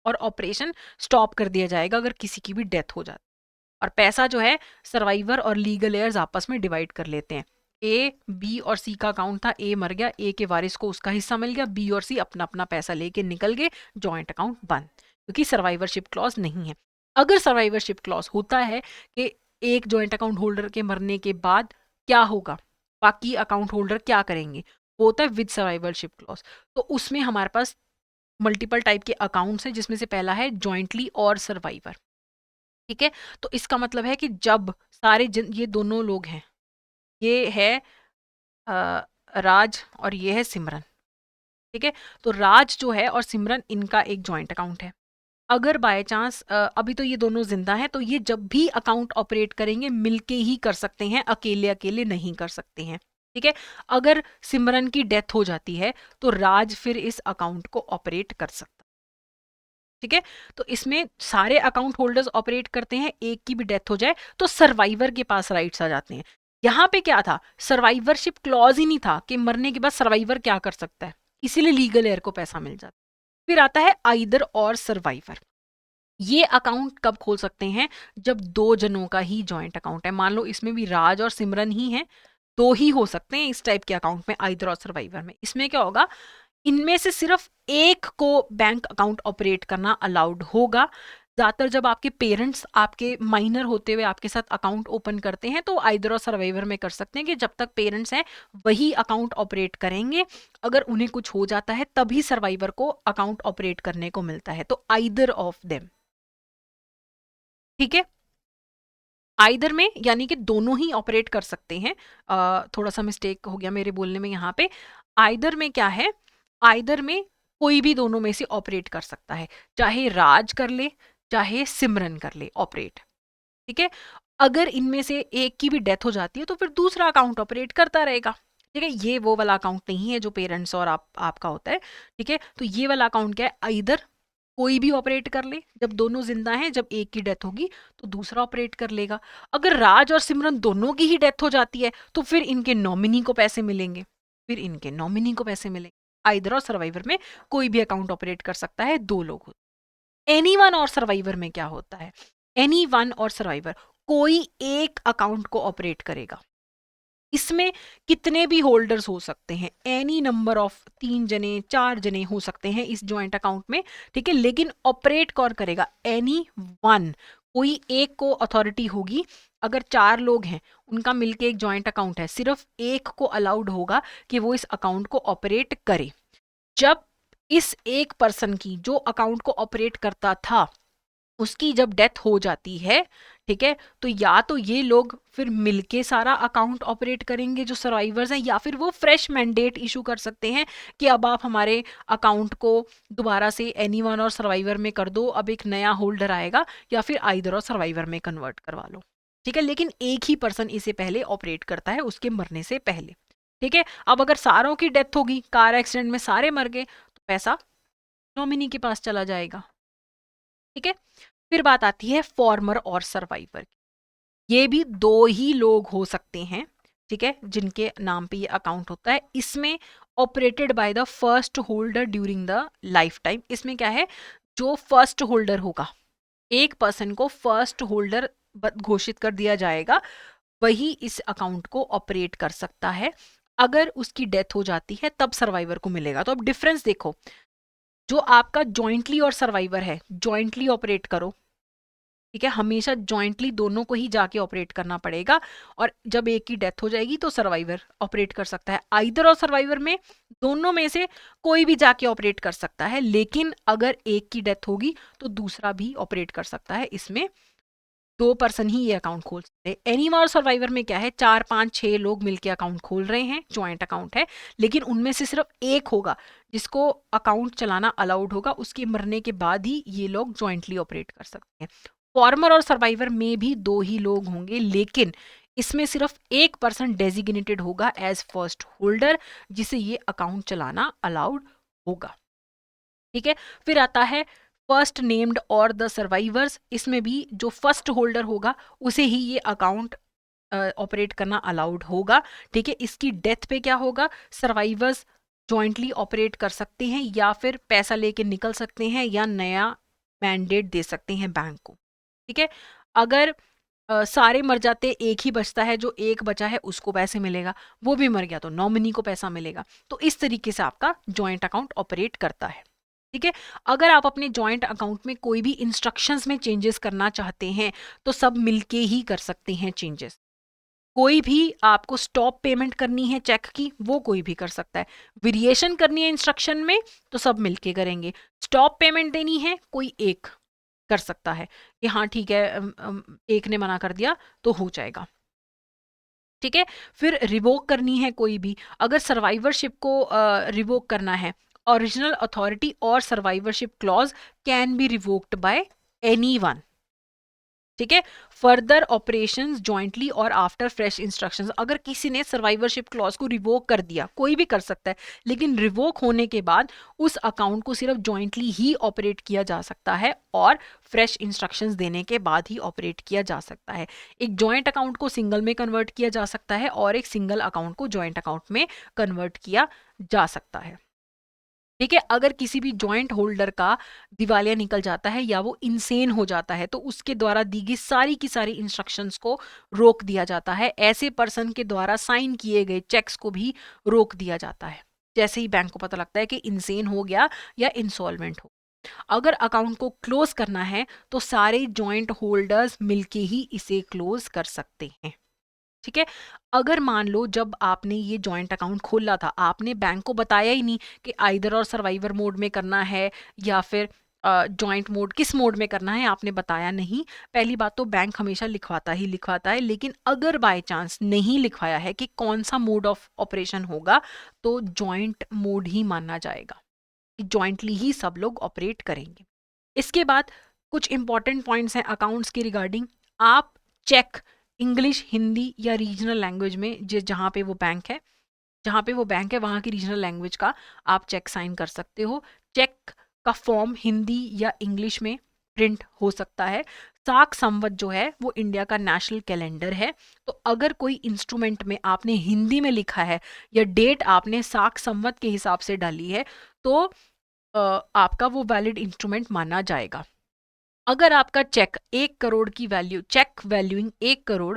और ऑपरेशन स्टॉप कर दिया जाएगा अगर किसी की भी डेथ हो जाती। और पैसा जो है सर्वाइवर और लीगल एयर्स आपस में डिवाइड कर लेते हैं। ए, बी और सी का अकाउंट था, ए मर गया, ए के वारिस को उसका हिस्सा मिल गया, बी और सी अपना अपना पैसा लेके निकल गए, जॉइंट अकाउंट बंद, क्योंकि सर्वाइवरशिप क्लॉज नहीं है। अगर सर्वाइवरशिप क्लॉज होता है कि एक जॉइंट अकाउंट होल्डर के मरने के बाद क्या होगा, बाकी अकाउंट होल्डर क्या करेंगे, वो होता है विद सर्वाइवरशिप क्लॉज। तो उसमें हमारे पास मल्टीपल टाइप के अकाउंट्स हैं, जिसमें से पहला है जॉइंटली और सर्वाइवर, ठीक है। तो इसका मतलब है कि जब सारे ये दोनों लोग हैं, ये है राज और ये है सिमरन, ठीक है, तो राज जो है और सिमरन इनका एक जॉइंट अकाउंट है। अगर बाय चांस अभी तो ये दोनों जिंदा हैं, तो ये जब भी अकाउंट ऑपरेट करेंगे मिलके ही कर सकते हैं, अकेले अकेले नहीं कर सकते हैं, ठीक है। अगर सिमरन की डेथ हो जाती है तो राज फिर इस अकाउंट को ऑपरेट कर सकता है, ठीक है। तो इसमें सारे अकाउंट होल्डर्स ऑपरेट करते हैं, एक की भी डेथ हो जाए तो सर्वाइवर के पास राइट्स आ जाते हैं। यहाँ पे क्या था, सर्वाइवरशिप क्लॉज ही नहीं था कि मरने के बाद सर्वाइवर क्या कर सकता है, इसीलिए लीगल एयर को पैसा मिल जाता है। फिर आता है आइदर और सर्वाइवर। ये अकाउंट कब खोल सकते हैं, जब 2 जनों का ही जॉइंट अकाउंट है। मान लो इसमें भी राज और सिमरन ही हैं, 2 ही हो सकते हैं इस टाइप के अकाउंट में, आइदर और सर्वाइवर में। इसमें क्या होगा, इनमें से सिर्फ एक को बैंक अकाउंट ऑपरेट करना अलाउड होगा। ज्यादातर जब आपके पेरेंट्स आपके माइनर होते हुए आपके साथ अकाउंट ओपन करते हैं तो आइदर और सर्वाइवर में कर सकते हैं कि जब तक पेरेंट्स हैं वही अकाउंट ऑपरेट करेंगे, अगर उन्हें कुछ हो जाता है तभी सर्वाइवर को अकाउंट ऑपरेट करने को मिलता है। तो आइदर ऑफ देम, ठीक है। आइदर में यानी कि दोनों ही ऑपरेट कर सकते हैं। थोड़ा सा मिस्टेक हो गया मेरे बोलने में यहाँ पे। आइदर में क्या है, आइदर में कोई भी दोनों में से ऑपरेट कर सकता है, चाहे राज कर ले चाहे सिमरन कर ले ऑपरेट, ठीक है। अगर इनमें से एक की भी डेथ हो जाती है तो फिर दूसरा अकाउंट ऑपरेट करता रहेगा, ठीक है। ये वो वाला अकाउंट नहीं है जो पेरेंट्स और आपका होता है, ठीक है। तो ये वाला अकाउंट क्या है, आइदर कोई भी ऑपरेट कर ले, जब दोनों जिंदा हैं, जब एक की डेथ होगी तो दूसरा ऑपरेट कर लेगा। अगर राज और सिमरन दोनों की ही डेथ हो जाती है तो फिर इनके नॉमिनी को पैसे मिलेंगे, फिर इनके नॉमिनी को पैसे मिलेंगे। आइदर और सर्वाइवर में कोई भी अकाउंट ऑपरेट कर सकता है, 2 लोग होते। एनी वन और सर्वाइवर में क्या होता है, एनी वन और सर्वाइवर कोई एक अकाउंट को ऑपरेट करेगा। इसमें कितने भी होल्डर्स हो सकते हैं, एनी नंबर ऑफ 3 जने 4 जने हो सकते हैं इस जॉइंट अकाउंट में, ठीक है। लेकिन ऑपरेट कौन करेगा, एनी वन, कोई एक को अथॉरिटी होगी। अगर 4 लोग हैं उनका मिलके एक जॉइंट अकाउंट है, सिर्फ एक को अलाउड होगा कि वो इस अकाउंट को ऑपरेट करे। जब इस एक पर्सन की जो अकाउंट को ऑपरेट करता था उसकी जब डेथ हो जाती है, ठीक है, तो या तो ये लोग फिर मिलके सारा अकाउंट ऑपरेट करेंगे जो सर्वाइवर्स हैं, या फिर वो फ्रेश मैंडेट इशू कर सकते हैं कि अब आप हमारे अकाउंट को दोबारा से एनी वन और सर्वाइवर में कर दो, अब एक नया होल्डर आएगा, या फिर आइदर और सर्वाइवर में कन्वर्ट करवा लो, ठीक है। लेकिन एक ही पर्सन इसे पहले ऑपरेट करता है उसके मरने से पहले, ठीक है। अब अगर सारों की डेथ होगी, कार एक्सीडेंट में सारे मर गए, तो पैसा नॉमिनी के पास चला जाएगा, ठीक है। फिर बात आती है फॉर्मर और सर्वाइवर की। ये भी 2 ही लोग हो सकते हैं, ठीक है, जिनके नाम पे ये अकाउंट होता है। इसमें operated by the first holder during the life time. इसमें क्या है, जो फर्स्ट होल्डर होगा, एक पर्सन को फर्स्ट होल्डर घोषित कर दिया जाएगा, वही इस अकाउंट को ऑपरेट कर सकता है। अगर उसकी डेथ हो जाती है तब सर्वाइवर को मिलेगा। तो अब डिफरेंस देखो, जो आपका जॉइंटली और सर्वाइवर है, जॉइंटली ऑपरेट करो, ठीक है, हमेशा जॉइंटली दोनों को ही जाके ऑपरेट करना पड़ेगा, और जब एक की डेथ हो जाएगी तो सर्वाइवर ऑपरेट कर सकता है। आइदर और सर्वाइवर में दोनों में से कोई भी जाके ऑपरेट कर सकता है, लेकिन अगर एक की डेथ होगी तो दूसरा भी ऑपरेट कर सकता है। इसमें 2 पर्सन ही ये अकाउंट खोल सकते हैं। एनीवन और सर्वाइवर में क्या है, 4 5 6 लोग मिलके अकाउंट खोल रहे हैं, जॉइंट अकाउंट है, लेकिन उनमें से सिर्फ एक होगा जिसको अकाउंट चलाना अलाउड होगा, उसके मरने के बाद ही ये लोग जॉइंटली ऑपरेट कर सकते हैं। फॉर्मर और सर्वाइवर में भी 2 ही लोग होंगे, लेकिन इसमें सिर्फ एक पर्सन डेजिग्नेटेड होगा एज फर्स्ट होल्डर, जिसे ये अकाउंट चलाना अलाउड होगा। ठीक है, फिर आता है फर्स्ट नेम्ड और द सर्वाइवर्स। इसमें भी जो फर्स्ट होल्डर होगा उसे ही ये अकाउंट ऑपरेट करना अलाउड होगा। ठीक है, इसकी डेथ पे क्या होगा, सर्वाइवर्स जॉइंटली ऑपरेट कर सकते हैं या फिर पैसा लेके निकल सकते हैं या नया मैंडेट दे सकते हैं बैंक को। ठीक है, अगर सारे मर जाते, एक ही बचता है, जो एक बचा है उसको पैसे मिलेगा, वो भी मर गया तो नॉमिनी को पैसा मिलेगा। तो इस तरीके से आपका जॉइंट अकाउंट ऑपरेट करता है। ठीक है, अगर आप अपने जॉइंट अकाउंट में कोई भी इंस्ट्रक्शंस में चेंजेस करना चाहते हैं तो सब मिलके ही कर सकते हैं चेंजेस। कोई भी आपको स्टॉप पेमेंट करनी है चेक की, वो कोई भी कर सकता है। वेरिएशन करनी है इंस्ट्रक्शन में तो सब मिलके करेंगे। स्टॉप पेमेंट देनी है कोई एक कर सकता है कि हाँ ठीक है, एक ने मना कर दिया तो हो जाएगा। ठीक है, फिर रिवोक करनी है कोई भी, अगर सर्वाइवरशिप को रिवोक करना है, ओरिजिनल अथॉरिटी और survivorship clause can be revoked bye anyone. ठीक है, फर्दर ऑपरेशंस जॉइंटली और आफ्टर फ्रेश इंस्ट्रक्शंस। अगर किसी ने सर्वाइवरशिप क्लॉज को रिवोक कर दिया, कोई भी कर सकता है, लेकिन रिवोक होने के बाद उस अकाउंट को सिर्फ जॉइंटली ही ऑपरेट किया जा सकता है और फ्रेश इंस्ट्रक्शंस देने के बाद ही ऑपरेट किया जा सकता है। एक जॉइंट अकाउंट को सिंगल में कन्वर्ट किया जा सकता है और एक सिंगल अकाउंट को जॉइंट अकाउंट में कन्वर्ट किया जा सकता है। ठीक है, अगर किसी भी जॉइंट होल्डर का दिवालिया निकल जाता है या वो इनसेन हो जाता है तो उसके द्वारा दी गई सारी की सारी इंस्ट्रक्शंस को रोक दिया जाता है। ऐसे पर्सन के द्वारा साइन किए गए चेक्स को भी रोक दिया जाता है जैसे ही बैंक को पता लगता है कि इनसेन हो गया या इंसॉल्वेंट हो। अगर अकाउंट को क्लोज करना है तो सारे जॉइंट होल्डर्स मिलके ही इसे क्लोज कर सकते हैं। ठीक है, अगर मान लो जब आपने ये जॉइंट अकाउंट खोला था, आपने बैंक को बताया ही नहीं कि आइदर और सर्वाइवर मोड में करना है या फिर जॉइंट मोड, किस मोड में करना है आपने बताया नहीं। पहली बात तो बैंक हमेशा लिखवाता ही लिखवाता है, लेकिन अगर बाय चांस नहीं लिखवाया है कि कौन सा मोड ऑफ ऑपरेशन होगा तो जॉइंट मोड ही माना जाएगा, जॉइंटली ही सब लोग ऑपरेट करेंगे। इसके बाद कुछ इंपॉर्टेंट पॉइंट्स हैं अकाउंट्स के रिगार्डिंग। आप चेक इंग्लिश, हिंदी या रीजनल लैंग्वेज में जहाँ पे वो बैंक है, जहाँ पे वो बैंक है वहाँ की रीजनल लैंग्वेज का आप चेक साइन कर सकते हो। चेक का फॉर्म हिंदी या इंग्लिश में प्रिंट हो सकता है। साख संवत जो है वो इंडिया का नेशनल कैलेंडर है, तो अगर कोई इंस्ट्रूमेंट में आपने हिंदी में लिखा है या डेट आपने साख संवत के हिसाब से डाली है तो आपका वो वैलिड इंस्ट्रूमेंट माना जाएगा। अगर आपका चेक 1 करोड़ की वैल्यू, चेक वैल्यूइंग 1 करोड़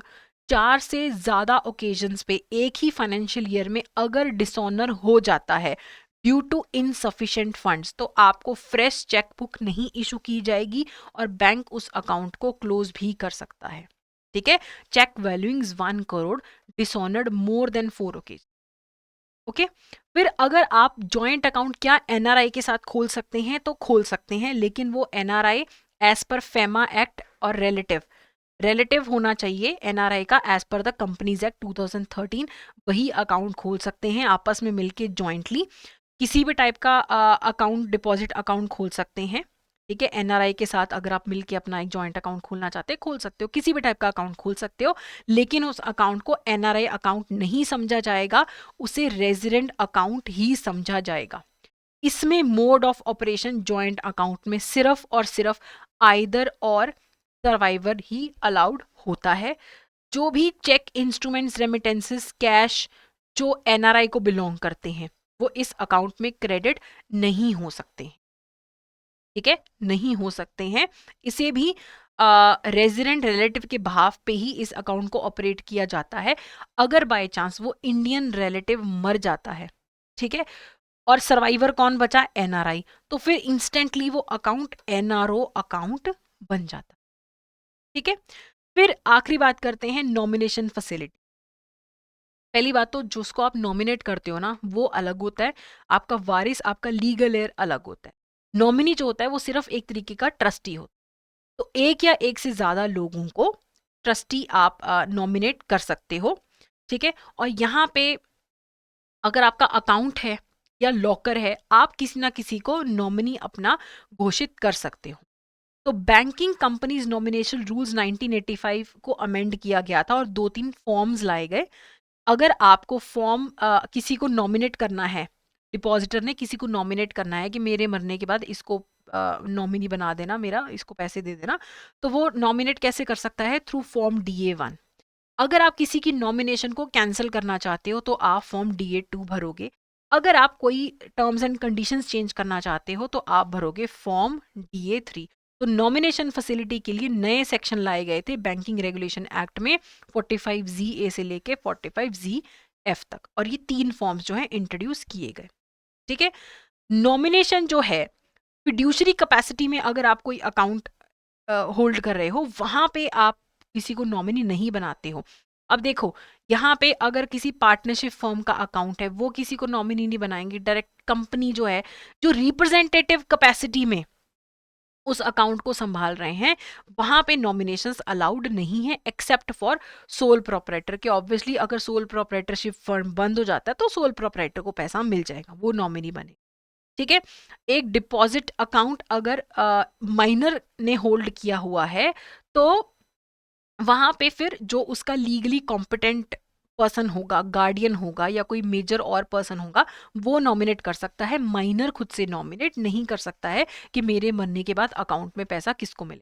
4 से ज्यादा ओकेजन्स पे एक ही फाइनेंशियल ईयर में अगर डिसऑनर हो जाता है ड्यू टू इनसफिशिएंट फंड्स, तो आपको फ्रेश चेक बुक नहीं इशू की जाएगी और बैंक उस अकाउंट को क्लोज भी कर सकता है। ठीक है, cheque valuing 1 crore dishonoured more than 4 occasion. Okay, फिर अगर आप जॉइंट अकाउंट क्या एनआरआई के साथ खोल सकते हैं तो खोल सकते हैं, लेकिन वो NRI as per FEMA act और रिलेटिव होना चाहिए एनआरआई का as per the companies act 2013, वही अकाउंट खोल सकते हैं आपस में मिलके जॉइंटली। किसी भी टाइप का अकाउंट, डिपॉजिट अकाउंट खोल सकते हैं। ठीक है, एनआरआई के साथ अगर आप मिलके अपना एक जॉइंट अकाउंट खोलना चाहते हैं खोल सकते हो, किसी भी टाइप का अकाउंट खोल सकते हो, लेकिन उस अकाउंट को एनआरआई अकाउंट नहीं समझा जाएगा, उसे रेजिडेंट अकाउंट ही समझा जाएगा। इसमें mode of operation joint account में सिर्फ और सिर्फ आइदर और सर्वाइवर ही अलाउड होता है। जो भी चेक, इंस्ट्रूमेंट्स, रेमिटेंसेस, कैश जो एनआरआई को बिलोंग करते हैं वो इस अकाउंट में क्रेडिट नहीं हो सकते हैं। ठीक है, नहीं हो सकते हैं। इसे भी रेजिडेंट रिलेटिव के भाव पे ही इस अकाउंट को ऑपरेट किया जाता है। अगर बाय चांस वो इंडियन रिलेटिव मर जाता है, ठीक है, और सर्वाइवर कौन बचा, एनआरआई, तो फिर इंस्टेंटली वो अकाउंट एनआरओ अकाउंट बन जाता है। ठीक है, फिर आखिरी बात करते हैं नॉमिनेशन फैसिलिटी। पहली बात तो जिसको आप नॉमिनेट करते हो ना वो अलग होता है, आपका वारिस, आपका लीगल हेयर अलग होता है। नॉमिनी जो होता है वो सिर्फ एक तरीके का ट्रस्टी होता है। तो एक या एक से ज़्यादा लोगों को ट्रस्टी आप नॉमिनेट कर सकते हो, ठीक है। और यहाँ पे अगर आपका अकाउंट है या लॉकर है, आप किसी ना किसी को नॉमिनी अपना घोषित कर सकते हो। तो बैंकिंग कंपनीज नॉमिनेशन रूल्स 1985 को अमेंड किया गया था और 2-3 फॉर्म्स लाए गए। अगर आपको फॉर्म किसी को नॉमिनेट करना है, डिपॉजिटर ने किसी को नॉमिनेट करना है कि मेरे मरने के बाद इसको नॉमिनी बना देना, मेरा इसको पैसे दे देना, तो वो नॉमिनेट कैसे कर सकता है? Through form DA1। अगर आप किसी की नॉमिनेशन को कैंसिल करना चाहते हो तो आप फॉर्म DA2 भरोगे। अगर आप कोई टर्म्स एंड कंडीशंस चेंज करना चाहते हो तो आप भरोगे फॉर्म DA3। तो नॉमिनेशन फैसिलिटी के लिए नए सेक्शन लाए गए थे बैंकिंग रेगुलेशन एक्ट में 45ZA से लेके 45ZF तक, और ये 3 फॉर्म्स जो है इंट्रोड्यूस किए गए, ठीक है। नॉमिनेशन जो है फिड्यूशरी कैपेसिटी में, अगर आप कोई अकाउंट होल्ड कर रहे हो, वहां पे आप किसी को नॉमिनी नहीं बनाते हो। अब देखो, यहाँ पे अगर किसी पार्टनरशिप फर्म का अकाउंट है, वो किसी को नॉमिनी नहीं बनाएंगे। डायरेक्ट कंपनी जो है, जो रिप्रेजेंटेटिव कैपेसिटी में उस अकाउंट को संभाल रहे हैं, वहां पे नॉमिनेशंस अलाउड नहीं है एक्सेप्ट फॉर सोल प्रोपराइटर के। ऑब्वियसली अगर सोल प्रोपराइटरशिप फर्म बंद हो जाता है तो सोल प्रोपराइटर को पैसा मिल जाएगा, वो नॉमिनी बने, ठीक है। एक डिपॉजिट अकाउंट अगर माइनर ने होल्ड किया हुआ है, तो वहां पे फिर जो उसका लीगली कॉम्पिटेंट पर्सन होगा, गार्डियन होगा या कोई मेजर और पर्सन होगा, वो नॉमिनेट कर सकता है। माइनर खुद से नॉमिनेट नहीं कर सकता है कि मेरे मरने के बाद अकाउंट में पैसा किसको मिले,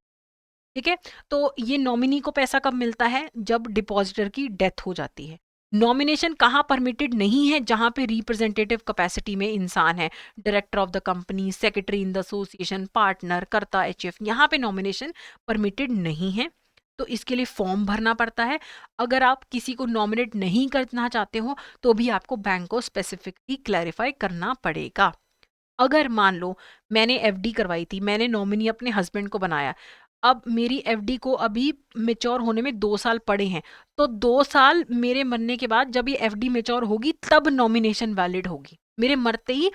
ठीक है। तो ये नॉमिनी को पैसा कब मिलता है? जब डिपॉजिटर की डेथ हो जाती है। नॉमिनेशन कहाँ परमिटेड नहीं है? जहां पे रिप्रेजेंटेटिव कैपेसिटी में इंसान है, director of the company, secretary in the association, partner, कर्ता, HF, यहाँ पे नॉमिनेशन परमिटेड नहीं है। तो इसके लिए फॉर्म भरना पड़ता है। अगर आप किसी को नॉमिनेट नहीं करना चाहते हो तो भी आपको बैंक को स्पेसिफिकली क्लैरिफाई करना पड़ेगा। अगर मान लो मैंने FD करवाई थी, मैंने नॉमिनी अपने हस्बैंड को बनाया, अब मेरी FD को अभी मेच्योर होने में 2 साल पड़े हैं, तो 2 साल मेरे मरने के बाद जब ये FD मेच्योर होगी तब नॉमिनेशन वैलिड होगी। मेरे मरते ही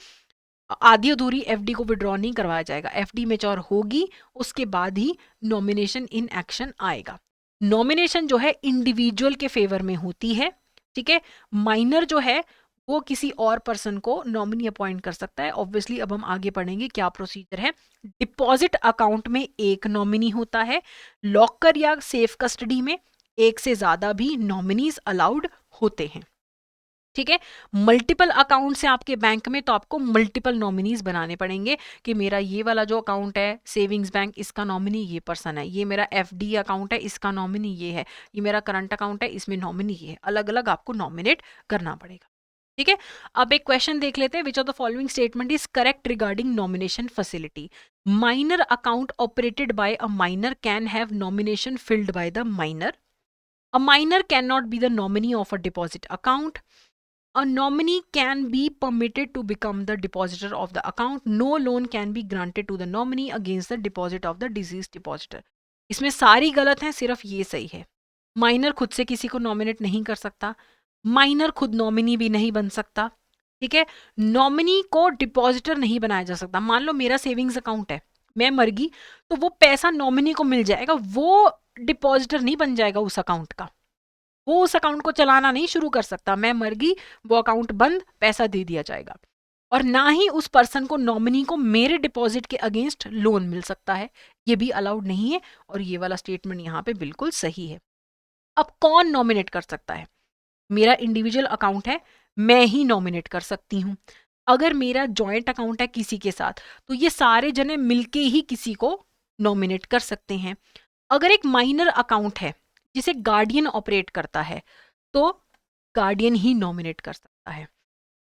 आधी अधूरी FD को विड्रॉ नहीं करवाया जाएगा। FD मेच्योर होगी, उसके बाद ही नॉमिनेशन इन एक्शन आएगा। नॉमिनेशन जो है इंडिविजुअल के फेवर में होती है, ठीक है। माइनर जो है वो किसी और पर्सन को नॉमिनी अपॉइंट कर सकता है। ऑब्वियसली अब हम आगे पढ़ेंगे क्या प्रोसीजर है। डिपॉजिट अकाउंट में एक नॉमिनी होता है। लॉकर या सेफ कस्टडी में एक से ज्यादा भी नॉमिनीज अलाउड होते हैं, ठीक है। मल्टीपल अकाउंट से आपके बैंक में, तो आपको मल्टीपल नॉमिनीज बनाने पड़ेंगे कि मेरा ये वाला जो अकाउंट है सेविंग्स बैंक, इसका नॉमिनी ये पर्सन है, ये मेरा FD अकाउंट है, इसका नॉमिनी ये है, ये मेरा करंट अकाउंट है, इसमें नॉमिनी ये है। अलग अलग आपको नॉमिनेट करना पड़ेगा, ठीक है। अब एक क्वेश्चन देख लेते हैं, which of the following statement is correct regarding nomination facility? Minor account operated by a minor can have nomination filled by the minor. A minor can not be the nominee of a deposit account. A nominee can be permitted to become the depositor of the account. No loan can be granted to the nominee against the deposit of the deceased depositor. इसमें सारी गलत हैं, सिर्फ ये सही है। Minor खुद से किसी को नॉमिनेट नहीं कर सकता, माइनर खुद नॉमिनी भी नहीं बन सकता, ठीक है। नॉमिनी को डिपॉजिटर नहीं बनाया जा सकता। मान लो मेरा सेविंग्स अकाउंट है, मैं मर गई, तो वो पैसा नॉमिनी को मिल जाएगा, वो डिपॉजिटर नहीं बन जाएगा उस अकाउंट का, वो उस अकाउंट को चलाना नहीं शुरू कर सकता। मैं मर गई, वो अकाउंट बंद, पैसा दे दिया जाएगा। और ना ही उस पर्सन को, नॉमिनी को, मेरे डिपॉजिट के अगेंस्ट लोन मिल सकता है, ये भी अलाउड नहीं है। और ये वाला स्टेटमेंट यहाँ पे बिल्कुल सही है। अब कौन नॉमिनेट कर सकता है? मेरा इंडिविजुअल अकाउंट है, मैं ही नॉमिनेट कर सकती हूँ। अगर मेरा जॉइंट अकाउंट है किसी के साथ, तो ये सारे जने मिलके ही किसी को नॉमिनेट कर सकते हैं। अगर एक माइनर अकाउंट है जिसे गार्डियन ऑपरेट करता है, तो गार्डियन ही नॉमिनेट कर सकता है।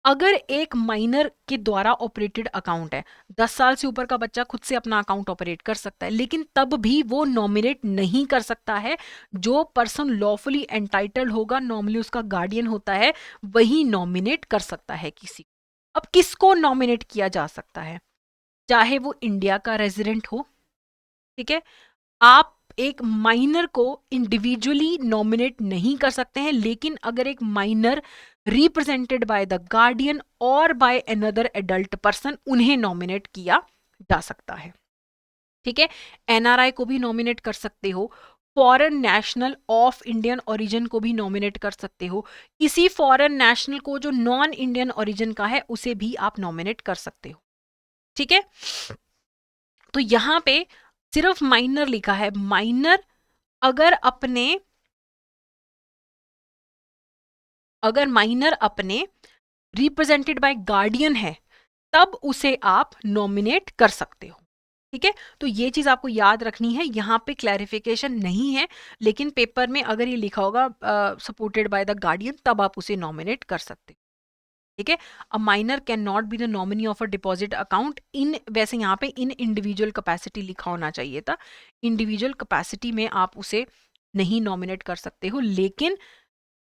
अगर एक माइनर के द्वारा ऑपरेटेड अकाउंट है, 10 साल से ऊपर का बच्चा खुद से अपना अकाउंट ऑपरेट कर सकता है, लेकिन तब भी वो नॉमिनेट नहीं कर सकता है। जो पर्सन लॉफुली एंटाइटल्ड होगा, नॉर्मली उसका गार्डियन होता है, वही नॉमिनेट कर सकता है किसी। अब किसको नॉमिनेट किया जा सकता है? चाहे वो इंडिया का रेजिडेंट हो, ठीक है। आप एक माइनर को इंडिविजुअली नॉमिनेट नहीं कर सकते हैं, लेकिन अगर एक minor represented by the guardian और बाय अनदर एडल्ट पर्सन, उन्हें नॉमिनेट किया जा सकता है। ठीक है, एनआरआई को भी नॉमिनेट कर सकते हो, foreign national of Indian origin को भी नॉमिनेट कर सकते हो, किसी फॉरेन नेशनल को जो नॉन इंडियन ओरिजिन का है उसे भी आप नॉमिनेट कर सकते हो। ठीक है, तो यहां पे सिर्फ माइनर लिखा है, माइनर अगर माइनर अपने रिप्रेजेंटेड बाय गार्डियन है तब उसे आप नॉमिनेट कर सकते हो। ठीक है, तो ये चीज आपको याद रखनी है, यहाँ पे क्लैरिफिकेशन नहीं है, लेकिन पेपर में अगर ये लिखा होगा सपोर्टेड बाय द गार्डियन तब आप उसे नॉमिनेट कर सकते हो। ठीक है, a minor can not be the nominee of a deposit account in, वैसे यहाँ पे इन इंडिविजुअल कैपेसिटी लिखा होना चाहिए था, इंडिविजुअल कैपेसिटी में आप उसे नहीं नॉमिनेट कर सकते हो, लेकिन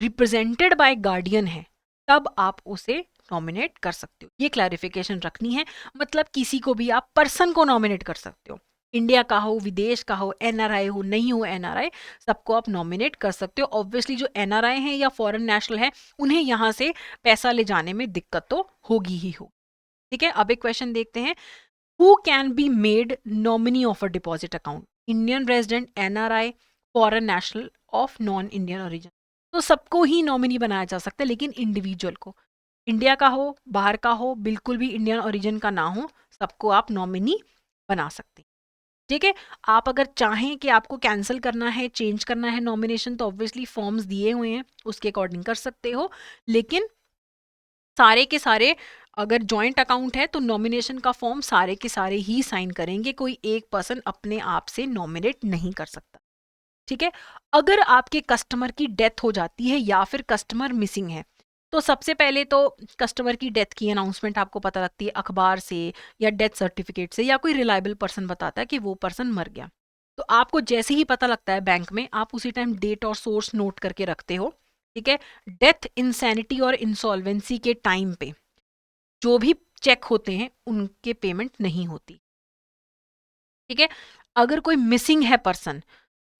रिप्रेजेंटेड बाय गार्डियन है तब आप उसे नॉमिनेट कर सकते हो। ये क्लैरिफिकेशन रखनी है, मतलब किसी को भी आप पर्सन को नॉमिनेट कर सकते हो, इंडिया का हो, विदेश का हो, एनआरआई हो, नहीं हो एनआरआई, सबको आप नॉमिनेट कर सकते हो। ऑब्वियसली जो एनआरआई हैं या फॉरेन नेशनल है उन्हें यहाँ से पैसा ले जाने में दिक्कत तो होगी ही हो। ठीक है, अब एक क्वेश्चन देखते हैं, who can be made nominee of a deposit account, Indian resident, NRI, foreign national of non Indian origin. तो सबको ही नॉमिनी बनाया जा सकता है, लेकिन इंडिविजुअल को, इंडिया का हो, बाहर का हो, बिल्कुल भी इंडियन ओरिजिन का ना हो, सबको आप नॉमिनी बना सकते हैं। ठीक है, आप अगर चाहें कि आपको कैंसिल करना है, चेंज करना है नॉमिनेशन, तो ऑब्वियसली फॉर्म्स दिए हुए हैं उसके अकॉर्डिंग कर सकते हो, लेकिन सारे के सारे अगर जॉइंट अकाउंट है तो नॉमिनेशन का फॉर्म सारे के सारे ही साइन करेंगे, कोई एक पर्सन अपने आप से नॉमिनेट नहीं कर सकता। ठीक है, अगर आपके कस्टमर की डेथ हो जाती है या फिर कस्टमर मिसिंग है, तो सबसे पहले तो कस्टमर की डेथ की अनाउंसमेंट आपको पता लगती है अखबार से या डेथ सर्टिफिकेट से, या कोई रिलायबल पर्सन बताता है कि वो पर्सन मर गया। तो आपको जैसे ही पता लगता है बैंक में, आप उसी टाइम डेट और सोर्स नोट करके रखते हो। ठीक है, डेथ, इंसैनिटी और इंसॉल्वेंसी के टाइम पे जो भी चेक होते हैं उनके पेमेंट नहीं होती। ठीक है, अगर कोई मिसिंग है पर्सन,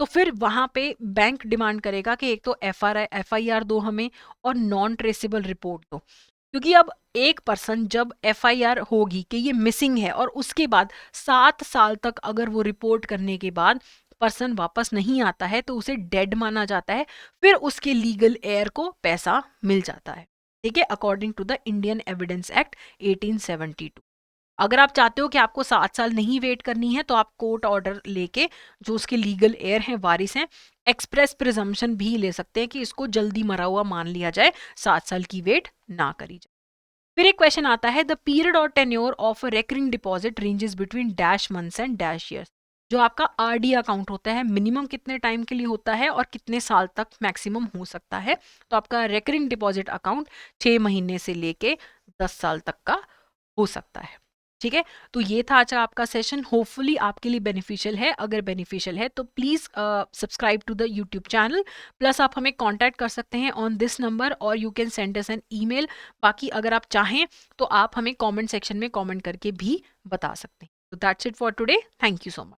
तो फिर वहां पे बैंक डिमांड करेगा कि एक तो एफआईआर दो हमें, और नॉन ट्रेसेबल रिपोर्ट दो, क्योंकि अब एक पर्सन जब एफआईआर होगी कि ये मिसिंग है और उसके बाद 7 साल तक अगर वो रिपोर्ट करने के बाद पर्सन वापस नहीं आता है तो उसे डेड माना जाता है, फिर उसके लीगल एयर को पैसा मिल जाता है। ठीक है, according to the Indian evidence act 1872। अगर आप चाहते हो कि आपको 7 साल नहीं वेट करनी है, तो आप कोर्ट ऑर्डर लेके जो उसके लीगल एयर हैं, वारिस हैं, एक्सप्रेस प्रिजम्पशन भी ले सकते हैं कि इसको जल्दी मरा हुआ मान लिया जाए, 7 साल की वेट ना करी जाए। फिर एक क्वेश्चन आता है, द पीरियड और tenure of recurring deposit ranges between dash months and dash years. जो आपका आरडी अकाउंट होता है, मिनिमम कितने टाइम के लिए होता है और कितने साल तक मैक्सिमम हो सकता है। तो आपका रेकरिंग डिपॉजिट अकाउंट 6 महीने से लेके 10 साल तक का हो सकता है। ठीक है, तो ये था आज का आपका सेशन, होपफुली आपके लिए बेनिफिशियल है। अगर बेनिफिशियल है तो please subscribe to the YouTube channel, plus आप हमें कांटेक्ट कर सकते हैं ऑन दिस नंबर, और you can send us an email. बाकी अगर आप चाहें तो आप हमें कमेंट सेक्शन में कमेंट करके भी बता सकते हैं। तो that's it for today, thank you so much.